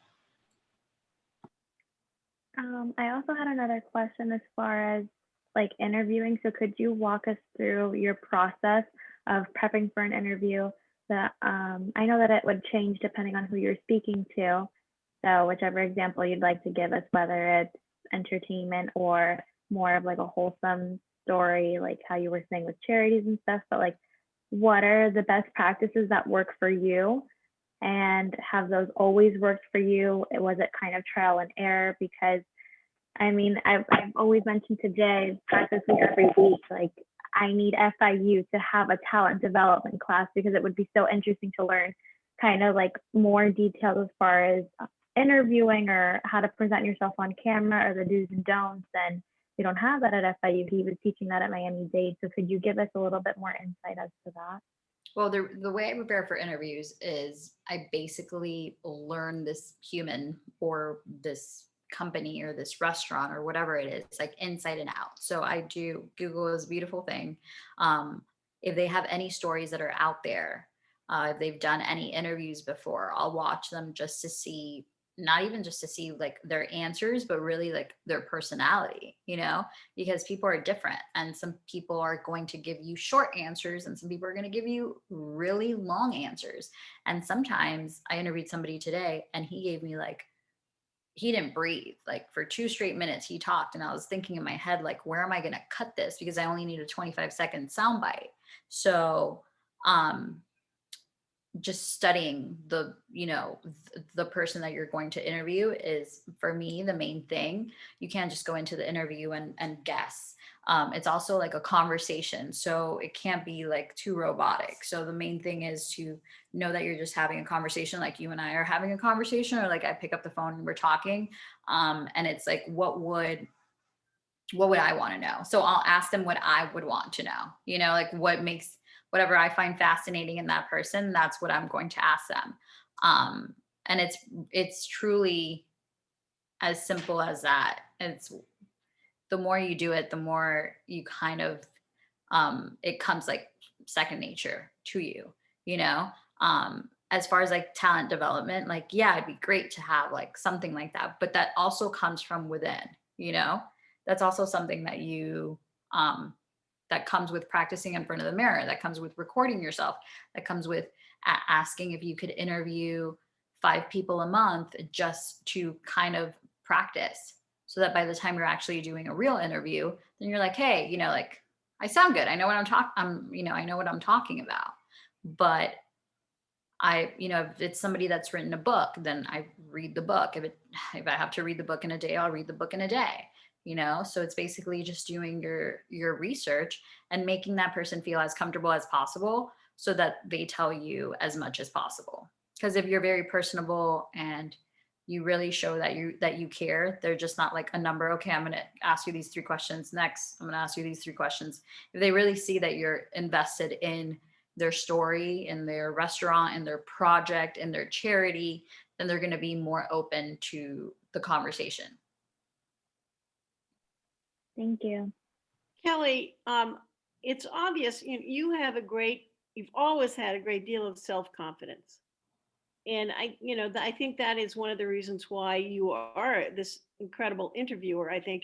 I also had another question as far as like interviewing. So could you walk us through your process of prepping for an interview? That I know that it would change depending on who you're speaking to. So whichever example you'd like to give us, whether it's entertainment or more of like a wholesome story, like how you were saying with charities and stuff, but like, what are the best practices that work for you? And have those always worked for you? Was it kind of trial and error? Because I mean, I've always mentioned to Jay, practicing every week, like I need FIU to have a talent development class, because it would be so interesting to learn kind of like more details as far as interviewing or how to present yourself on camera or the do's and don'ts. And we don't have that at FIU. He was teaching that at Miami-Dade. So could you give us a little bit more insight as to that? Well, the way I prepare for interviews is I basically learn this human or this company or this restaurant or whatever it is, like inside and out. So I do, Google is a beautiful thing. If they have any stories that are out there, if they've done any interviews before, I'll watch them just to see, not even just to see like their answers, but really like their personality, you know, because people are different, and some people are going to give you short answers and some people are going to give you really long answers. And sometimes I interviewed somebody today and he gave me like, he didn't breathe like for 2 straight minutes. He talked and I was thinking in my head, like, where am I going to cut this? Because I only need a 25-second soundbite. So, just studying the, you know, the person that you're going to interview is, for me, the main thing. You can't just go into the interview and guess. It's also like a conversation, so it can't be like too robotic. So the main thing is to know that you're just having a conversation, like you and I are having a conversation, or like I pick up the phone and we're talking. And it's like, what would I want to know? So I'll ask them what I would want to know, you know, like what makes, whatever I find fascinating in that person, that's what I'm going to ask them. And it's truly as simple as that. It's, the more you do it, the more you kind of, it comes like second nature to you, you know? As far as like talent development, like, yeah, it'd be great to have like something like that, but that also comes from within, you know? That's also something that you, that comes with practicing in front of the mirror, that comes with recording yourself, that comes with asking if you could interview 5 people a month just to kind of practice, so that by the time you're actually doing a real interview, then you're like, hey, you know, like I sound good. I know what I know what I'm talking about. But you know, if it's somebody that's written a book, then I read the book. If I have to read the book in a day, I'll read the book in a day. you know? So it's basically just doing your research and making that person feel as comfortable as possible so that they tell you as much as possible. Because if you're very personable and you really show that you care, they're just not like a number. Okay, I'm going to ask you these 3 questions. Next, I'm going to ask you these 3 questions. If they really see that you're invested in their story, in their restaurant, in their project, in their charity, then they're going to be more open to the conversation. Thank you. Kelly, it's obvious you've always had a great deal of self-confidence. And I think that is one of the reasons why you are this incredible interviewer. I think,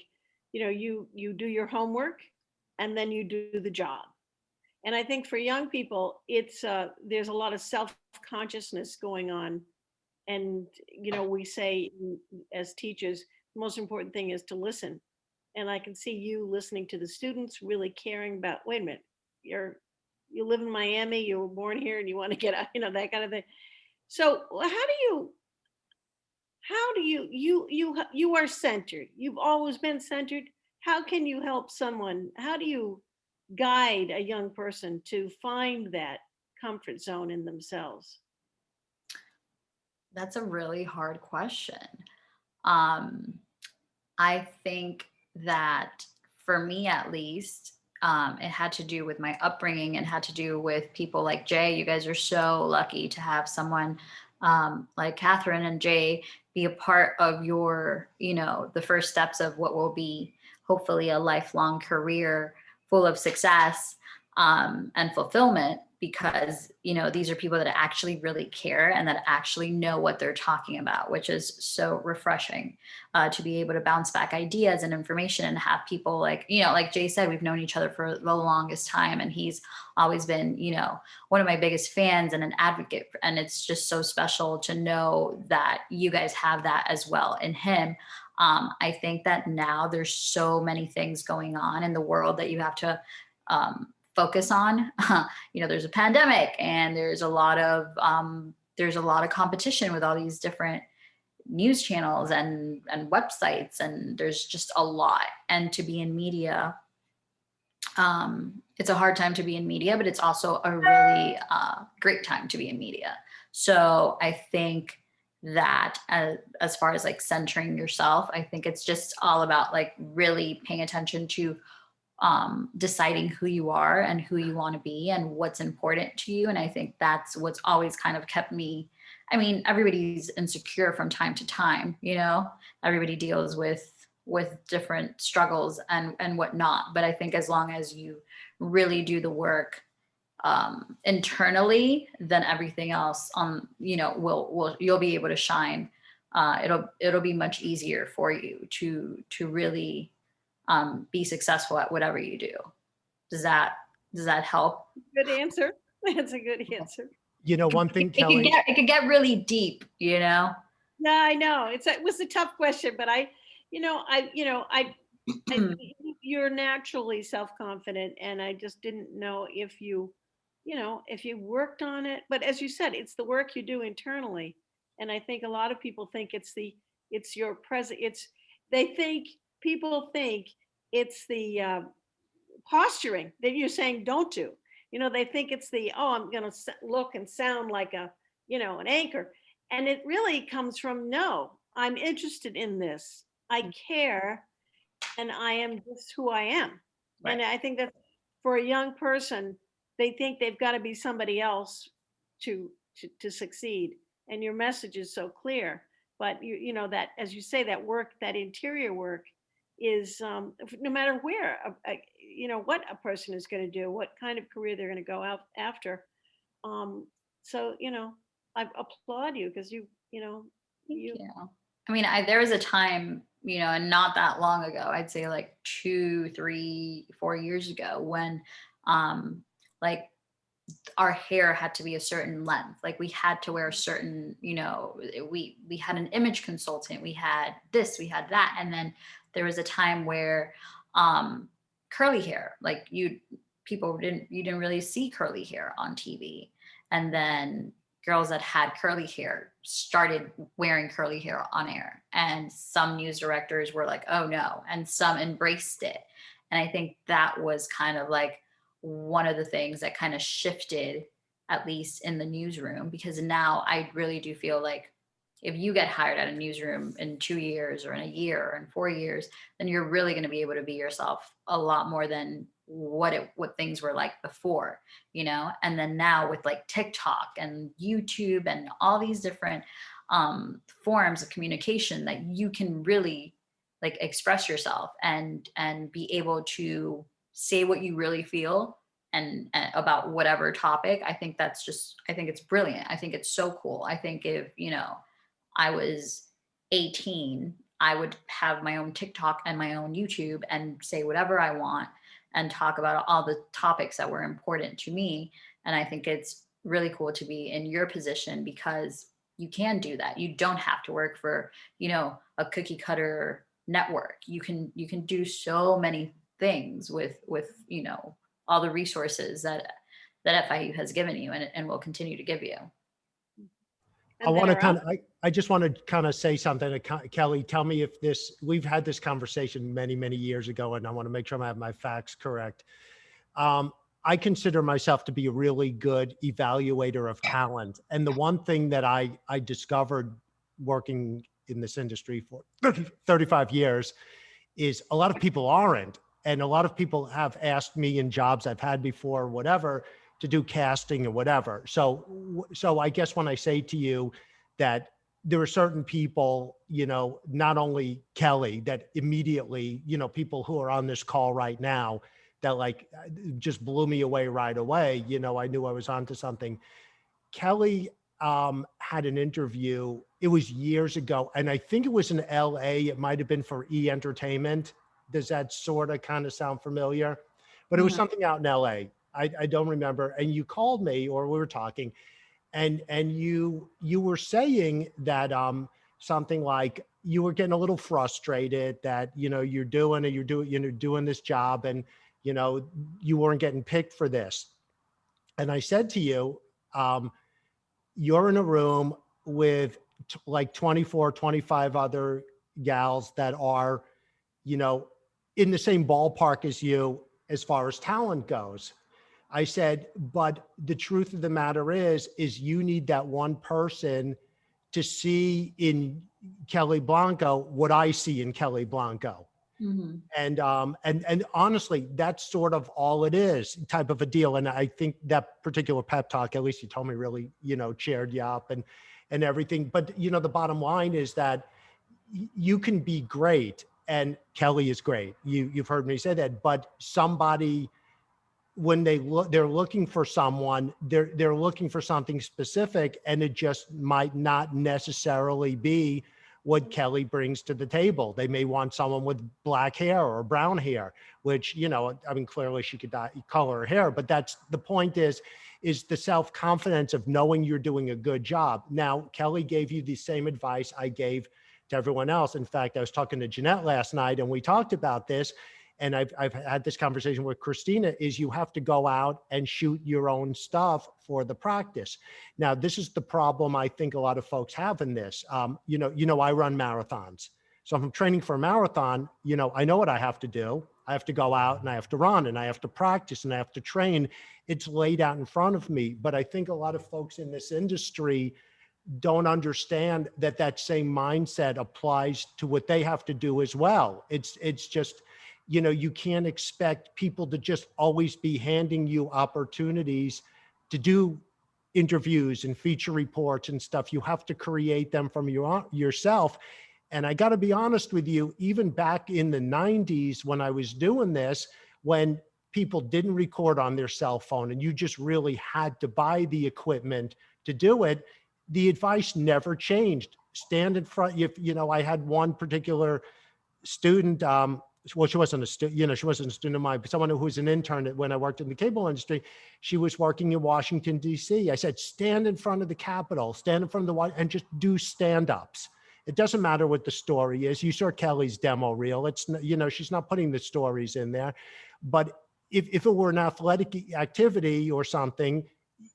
you do your homework and then you do the job. And I think for young people, there's a lot of self-consciousness going on. And, we say as teachers, the most important thing is to listen. And I can see you listening to the students, really caring about, wait a minute, you live in Miami, you were born here and you want to get out, that kind of thing. So how do you are centered. You've always been centered. How can you help someone? How do you guide a young person to find that comfort zone in themselves? That's a really hard question. I think that for me, at least, it had to do with my upbringing and had to do with people like Jay. You guys are so lucky to have someone like Catherine and Jay be a part of your, the first steps of what will be hopefully a lifelong career full of success and fulfillment, because, these are people that actually really care and that actually know what they're talking about, which is so refreshing to be able to bounce back ideas and information and have people like Jay said, we've known each other for the longest time. And he's always been, one of my biggest fans and an advocate. And it's just so special to know that you guys have that as well in him. I think that now there's so many things going on in the world that you have to focus on. There's a pandemic and there's a lot of competition with all these different news channels and websites, and there's just a lot. And to be in media, it's a hard time to be in media, but it's also a really great time to be in media. So I think that as far as like centering yourself, I think it's just all about like really paying attention to deciding who you are and who you want to be and what's important to you. And I think that's what's always kind of kept me. I mean, everybody's insecure from time to time, everybody deals with different struggles and whatnot. But I think as long as you really do the work internally, then everything else you'll be able to shine. It'll be much easier for you to really be successful at whatever you do. Does that help? Good answer. That's a good answer. One thing, Kelly. It could get really deep, Yeah, I know. It was a tough question, but you're naturally self-confident, and I just didn't know if you worked on it. But as you said, it's the work you do internally. And I think a lot of people think people think it's the posturing that you're saying don't do. They think it's I'm going to look and sound like an anchor. And it really comes from, no, I'm interested in this. I care, and I am just who I am. Right. And I think that for a young person, they think they've got to be somebody else to succeed. And your message is so clear. But that, as you say, that work, that interior work is no matter where, what a person is going to do, what kind of career they're going to go out after. So, I applaud you because you. I mean, there was a time, and not that long ago, I'd say like 2, 3, 4 years ago, when like our hair had to be a certain length. Like we had to wear a certain, we had an image consultant, we had this, we had that. And then there was a time where curly hair, like you didn't really see curly hair on TV. And then girls that had curly hair started wearing curly hair on air. And some news directors were like, oh no. And some embraced it. And I think that was kind of like one of the things that kind of shifted, at least in the newsroom, because now I really do feel like if you get hired at a newsroom in 2 years or in a year or in 4 years, then you're really going to be able to be yourself a lot more than what things were like before, you know? And then now with like TikTok and YouTube and all these different forms of communication that you can really like express yourself and be able to say what you really feel and about whatever topic. I think it's brilliant. I think it's so cool. I think if, you know, I was 18, I would have my own TikTok and my own YouTube and say whatever I want and talk about all the topics that were important to me. And I think it's really cool to be in your position because you can do that. You don't have to work for, you know, a cookie cutter network. You can do so many things with, you know, all the resources that FIU has given you and will continue to give you. I just want to kind of say something. Kelly, tell me if we've had this conversation many, many years ago, and I want to make sure I have my facts correct. I consider myself to be a really good evaluator of talent. And the one thing that I discovered working in this industry for 35 years is a lot of people aren't. And a lot of people have asked me in jobs I've had before, or whatever, to do casting or whatever. So I guess when I say to you that there are certain people, you know, not only Kelly, that immediately, you know, people who are on this call right now that like just blew me away right away. You know, I knew I was onto something. Kelly had an interview, it was years ago, and I think it was in LA. It might've been for E! Entertainment. Does that sort of kind of sound familiar? But it was something out in LA. I don't remember. And you called me, or we were talking, and you were saying that something like you were getting a little frustrated that, you know, you're doing this job and, you know, you weren't getting picked for this. And I said to you, you're in a room with like 24, 25 other gals that are, you know, in the same ballpark as you as far as talent goes. I said, but the truth of the matter is you need that one person to see in Kelly Blanco what I see in Kelly Blanco. Mm-hmm. And honestly, that's sort of all it is, type of a deal. And I think that particular pep talk, at least you told me, really, you know, cheered you up and everything. But, you know, the bottom line is that you can be great, and Kelly is great. You've heard me say that, but somebody, when they're looking for someone, they're looking for something specific, and it just might not necessarily be what Kelly brings to the table. They may want someone with black hair or brown hair, which, you know, I mean, clearly she could color her hair, but that's the point is the self-confidence of knowing you're doing a good job. Now, Kelly gave you the same advice I gave to everyone else. In fact, I was talking to Jeanette last night and we talked about this, and I've had this conversation with Christina, is you have to go out and shoot your own stuff for the practice. Now, this is the problem I think a lot of folks have in this. You know, I run marathons. So if I'm training for a marathon, you know, I know what I have to do. I have to go out and I have to run and I have to practice and I have to train. It's laid out in front of me. But I think a lot of folks in this industry don't understand that that same mindset applies to what they have to do as well. It's just, you know, you can't expect people to just always be handing you opportunities to do interviews and feature reports and stuff. You have to create them from yourself. And I got to be honest with you, even back in the 90s when I was doing this, when people didn't record on their cell phone and you just really had to buy the equipment to do it, the advice never changed. Stand in front. You know, I had one particular student, well, she wasn't a student, you know, she wasn't a student of mine, but someone who was an intern when I worked in the cable industry. She was working in Washington, D.C. I said, stand in front of the Capitol, stand in front of the, and just do stand-ups. It doesn't matter what the story is. You saw Kelly's demo reel. It's, you know, she's not putting the stories in there. But if it were an athletic activity or something,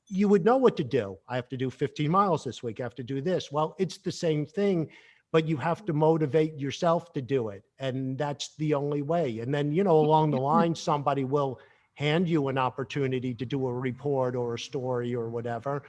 you would know what to do. I have to do 15 miles this week. I have to do this. Well, it's the same thing, but you have to motivate yourself to do it. And that's the only way. And then, you know, along the line, somebody will hand you an opportunity to do a report or a story or whatever.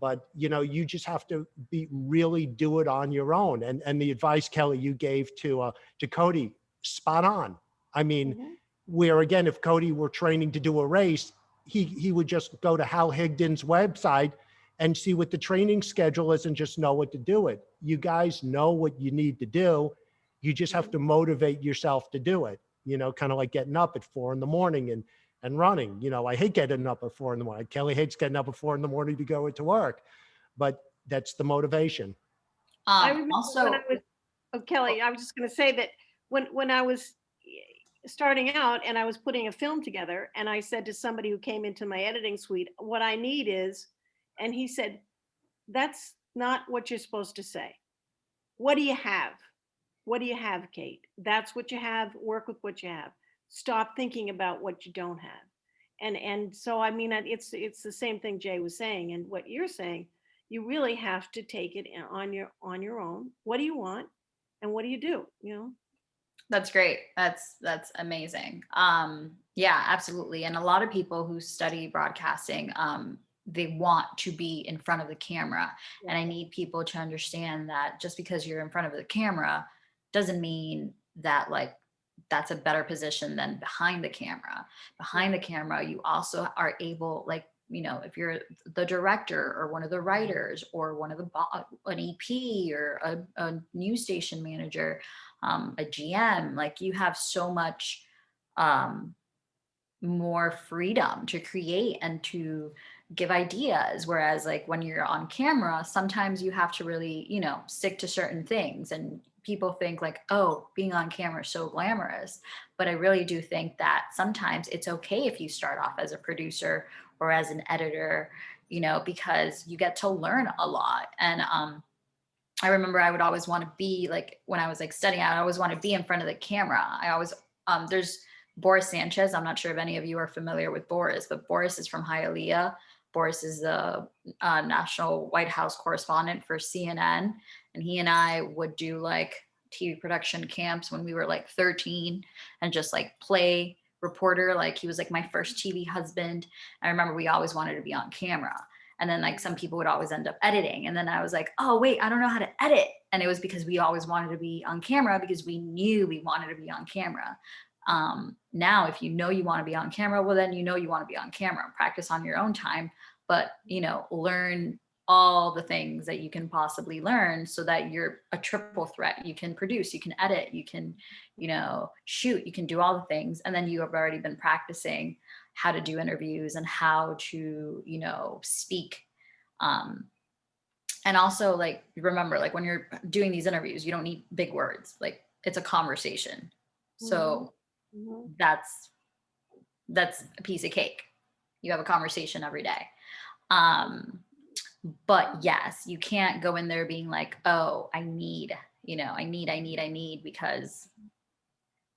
But, you know, you just have to really do it on your own. And the advice, Kelly, you gave to Cody, spot on. I mean, where again, if Cody were training to do a race, he would just go to Hal Higdon's website and see what the training schedule is and just know what to do it. You guys know what you need to do. You just have to motivate yourself to do it, you know, kind of like getting up at 4 a.m. and running. You know, I hate getting up at 4 a.m. Kelly hates getting up at 4 a.m. to go into work, but that's the motivation. I remember Also, when I was, Kelly, I was just going to say that when I was starting out and I was putting a film together, and I said to somebody who came into my editing suite, what I need is, and he said, that's not what you're supposed to say. What do you have? What do you have, Kate? That's what you have. Work with what you have. Stop thinking about what you don't have. And so, I mean, it's the same thing Jay was saying, and what you're saying, you really have to take it on your own. What do you want? And what do you do? You know? That's great. That's amazing. Yeah, absolutely. And a lot of people who study broadcasting, they want to be in front of the camera. And I need people to understand that just because you're in front of the camera doesn't mean that like that's a better position than behind the camera. Behind the camera, you also are able, like, you know, if you're the director or one of the writers or one of the an EP or a news station manager, a GM, like you have so much more freedom to create and to give ideas. Whereas like when you're on camera, sometimes you have to really, you know, stick to certain things, and people think like, oh, being on camera is so glamorous. But I really do think that sometimes it's okay if you start off as a producer or as an editor, you know, because you get to learn a lot. And I remember I would always want to be like, when I was like studying, I always want to be in front of the camera. I always, there's Boris Sanchez. I'm not sure if any of you are familiar with Boris, but Boris is from Hialeah. Boris is the national White House correspondent for CNN. And he and I would do like TV production camps when we were like 13 and just like play reporter. Like he was like my first TV husband. I remember we always wanted to be on camera. And then like some people would always end up editing. And then I was like, oh, wait, I don't know how to edit. And it was because we always wanted to be on camera because we knew we wanted to be on camera. Now, if you know you want to be on camera, well, then you know you want to be on camera. Practice on your own time, but, you know, learn all the things that you can possibly learn so that you're a triple threat. You can produce, you can edit, you can, you know, shoot, you can do all the things. And then you have already been practicing how to do interviews and how to, you know, speak. And also like, remember, like when you're doing these interviews, you don't need big words. Like it's a conversation. So that's a piece of cake. You have a conversation every day. But yes, you can't go in there being like, oh, I need, because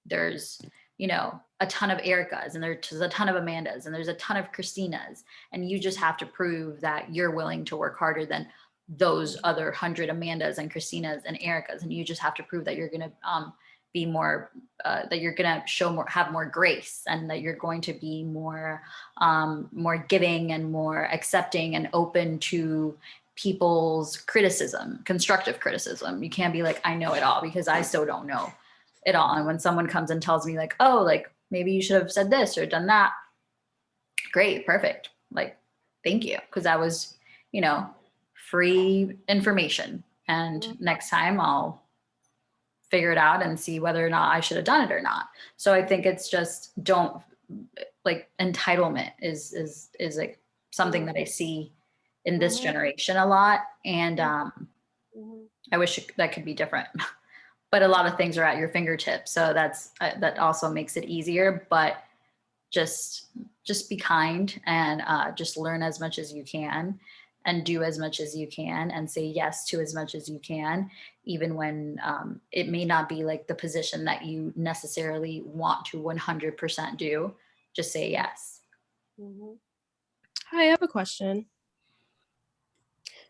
there's, you know, a ton of Ericas and there's a ton of Amandas and there's a ton of Christinas. And you just have to prove that you're willing to work harder than those other 100 Amandas and Christinas and Ericas. And you just have to prove that you're going to be more, that you're going to show more, have more grace, and that you're going to be more, more giving and more accepting and open to people's criticism, constructive criticism. You can't be like, I know it all, because I still don't know it all. And when someone comes and tells me like, oh, like maybe you should have said this or done that. Great, perfect. Like, thank you. Because that was, you know, free information. And next time I'll figure it out and see whether or not I should have done it or not. So I think it's just, don't, like, entitlement is like something that I see in this generation a lot. And I wish that could be different, but a lot of things are at your fingertips. So that's, that also makes it easier, but just be kind and just learn as much as you can and do as much as you can and say yes to as much as you can, even when it may not be like the position that you necessarily want to 100% do. Just say yes. Hi, I have a question.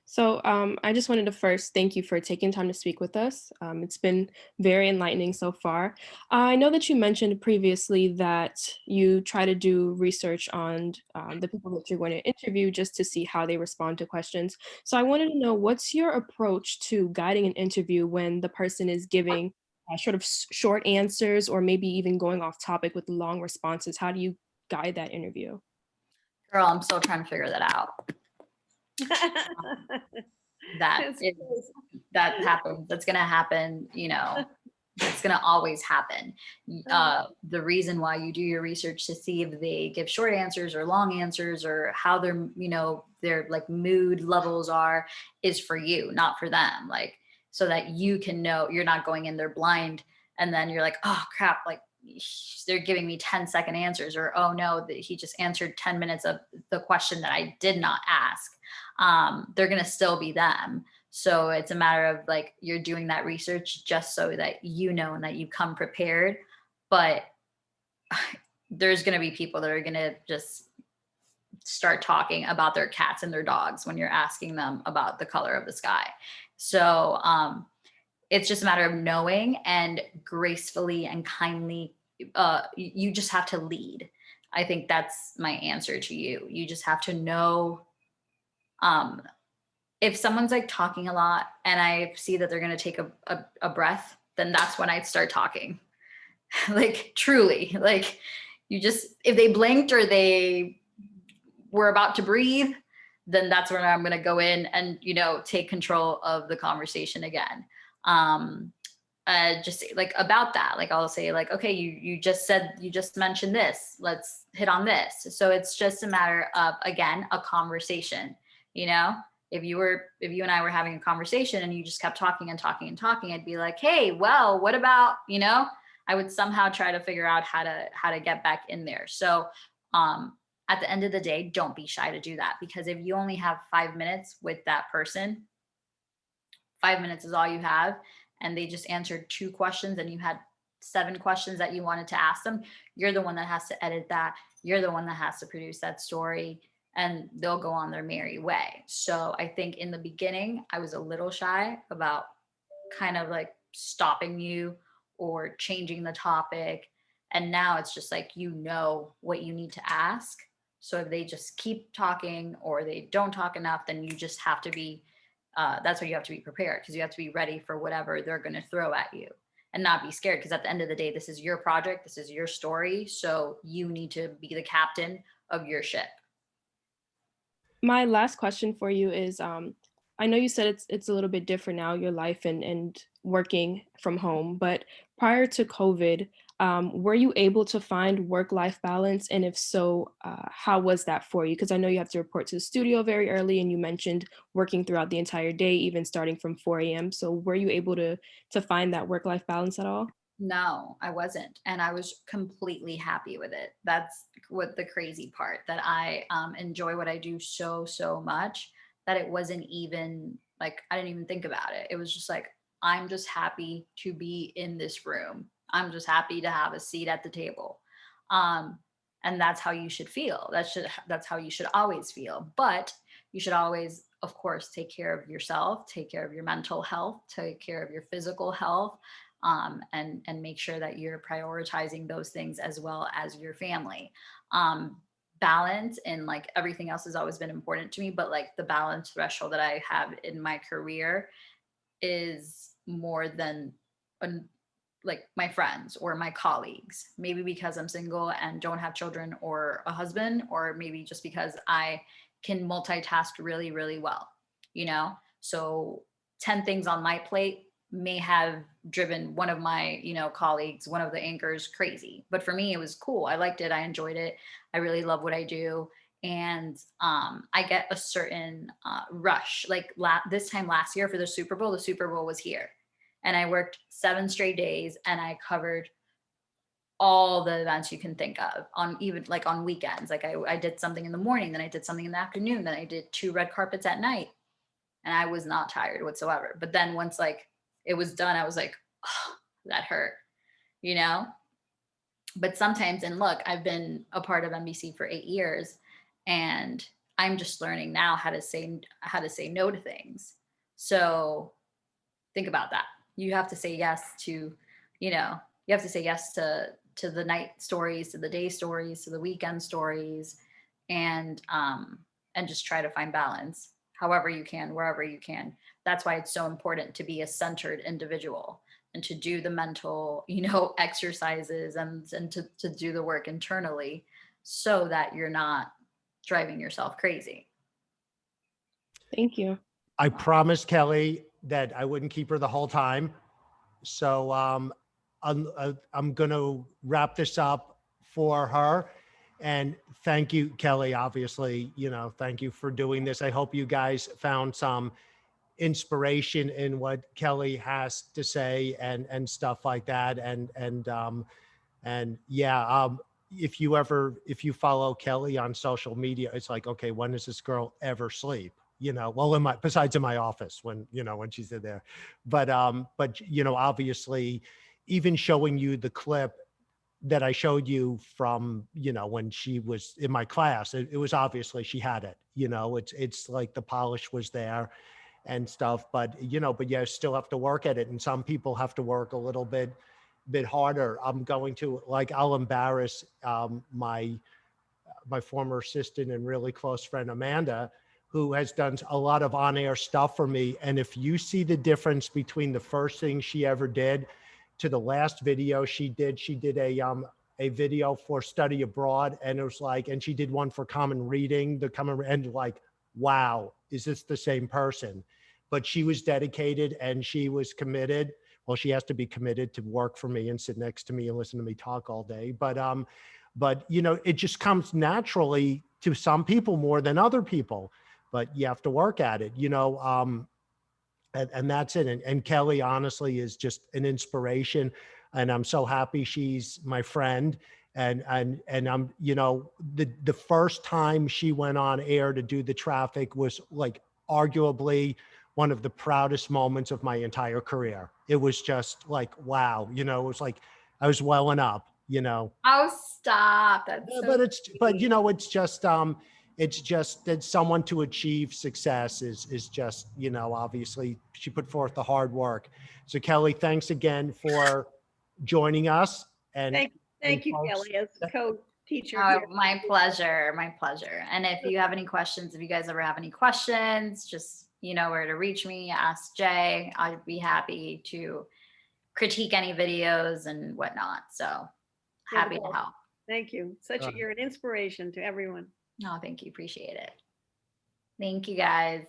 So I just wanted to first thank you for taking time to speak with us. It's been very enlightening so far. I know that you mentioned previously that you try to do research on the people that you're going to interview just to see how they respond to questions. So I wanted to know, what's your approach to guiding an interview when the person is giving short answers or maybe even going off topic with long responses? How do you guide that interview? Girl, I'm still trying to figure that out. That happens. That's gonna happen, you know, it's gonna always happen. The reason why you do your research to see if they give short answers or long answers or how their, you know, their like mood levels are is for you, not for them. Like, so that you can know you're not going in there blind and then you're like, oh crap, like they're giving me 10-second answers, or oh no, that he just answered 10 minutes of the question that I did not ask. They're gonna still be them. So it's a matter of like you're doing that research just so that you know and that you come prepared. But there's gonna be people that are gonna just start talking about their cats and their dogs when you're asking them about the color of the sky. So it's just a matter of knowing and gracefully and kindly, you just have to lead. I think that's my answer to you. You just have to know, if someone's like talking a lot and I see that they're going to take a breath, then that's when I start talking. Like truly, like you just, if they blinked or they were about to breathe, then that's when I'm going to go in and, you know, take control of the conversation again. Just like about that, like I'll say like, okay, you just mentioned this, let's hit on this. So it's just a matter of, again, a conversation. You know, if you and I were having a conversation and you just kept talking and talking and talking, I'd be like, hey, well, what about, you know, I would somehow try to figure out how to get back in there. So at the end of the day, don't be shy to do that, because if you only have 5 minutes with that person, 5 minutes is all you have, and they just answered 2 questions and you had 7 questions that you wanted to ask them, you're the one that has to edit that. You're the one that has to produce that story, and they'll go on their merry way. So I think in the beginning, I was a little shy about kind of like stopping you or changing the topic. And now it's just like, you know what you need to ask. So if they just keep talking or they don't talk enough, then you just have to be, that's why you have to be prepared, because you have to be ready for whatever they're going to throw at you and not be scared. Because at the end of the day, this is your project. This is your story. So you need to be the captain of your ship. My last question for you is, I know you said it's a little bit different now, your life and working from home, but prior to COVID, were you able to find work-life balance? And if so, how was that for you? Because I know you have to report to the studio very early, and you mentioned working throughout the entire day, even starting from 4 a.m. So were you able to find that work-life balance at all? No, I wasn't. And I was completely happy with it. That's what the crazy part, that I enjoy what I do so much that it wasn't even like, I didn't even think about it. It was just like, I'm just happy to be in this room. I'm just happy to have a seat at the table. And that's how you should feel. That's how you should always feel. But you should always, of course, take care of yourself, take care of your mental health, take care of your physical health. And make sure that you're prioritizing those things as well as your family. Balance and like everything else has always been important to me, but like the balance threshold that I have in my career is more than like my friends or my colleagues. Maybe because I'm single and don't have children or a husband, or maybe just because I can multitask really well, you know? So 10 things on my plate may have driven one of my, you know, colleagues, one of the anchors crazy. But for me, it was cool. I liked it. I enjoyed it. I really love what I do. And I get a certain rush. Like this time last year for the Super Bowl was here. And I worked 7 straight days and I covered all the events you can think of, on even like on weekends. Like I did something in the morning, then I did something in the afternoon, then I did 2 red carpets at night. And I was not tired whatsoever. But then once like it was done, I was like, oh, that hurt, you know? But sometimes, and look, I've been a part of NBC for 8 years, and I'm just learning now how to say no to things. So think about that. You have to say yes to, you have to say yes to the night stories, to the day stories, to the weekend stories, and just try to find balance however you can, wherever you can. That's why it's so important to be a centered individual and to do the mental, exercises and to do the work internally so that you're not driving yourself crazy. Thank you. I promised Kelly that I wouldn't keep her the whole time. So I'm going to wrap this up for her. And thank you, Kelly, obviously, thank you for doing this. I hope you guys found some inspiration in what Kelly has to say and stuff like that. If you follow Kelly on social media, it's like, okay, when does this girl ever sleep? Well, besides in my office when she's in there, but obviously even showing you the clip that I showed you from, when she was in my class, it was obviously she had it, it's like the polish was there and stuff, but you still have to work at it. And some people have to work a little bit harder. I'll embarrass my former assistant and really close friend, Amanda, who has done a lot of on-air stuff for me. And if you see the difference between the first thing she ever did to the last video she did a video for study abroad, and it was like, and she did one for common reading, wow, is this the same person? But she was dedicated and she was committed. Well, she has to be committed to work for me and sit next to me and listen to me talk all day. But it just comes naturally to some people more than other people, but you have to work at it, and that's it. And Kelly honestly is just an inspiration, and I'm so happy she's my friend. And I'm, the first time she went on air to do the traffic was like arguably one of the proudest moments of my entire career. It was just like, wow, it was like I was welling up, Oh, stop. That's so it's just that someone to achieve success is just, obviously she put forth the hard work. So Kelly, thanks again for joining us. And thank you, folks, Kelly, as co-teacher. Oh, my pleasure. My pleasure. And if you have any questions, if you guys ever have any questions, just, where to reach me, ask Jay. I'd be happy to critique any videos and whatnot. So happy to help. Thank you. You're an inspiration to everyone. No, thank you. Appreciate it. Thank you, guys.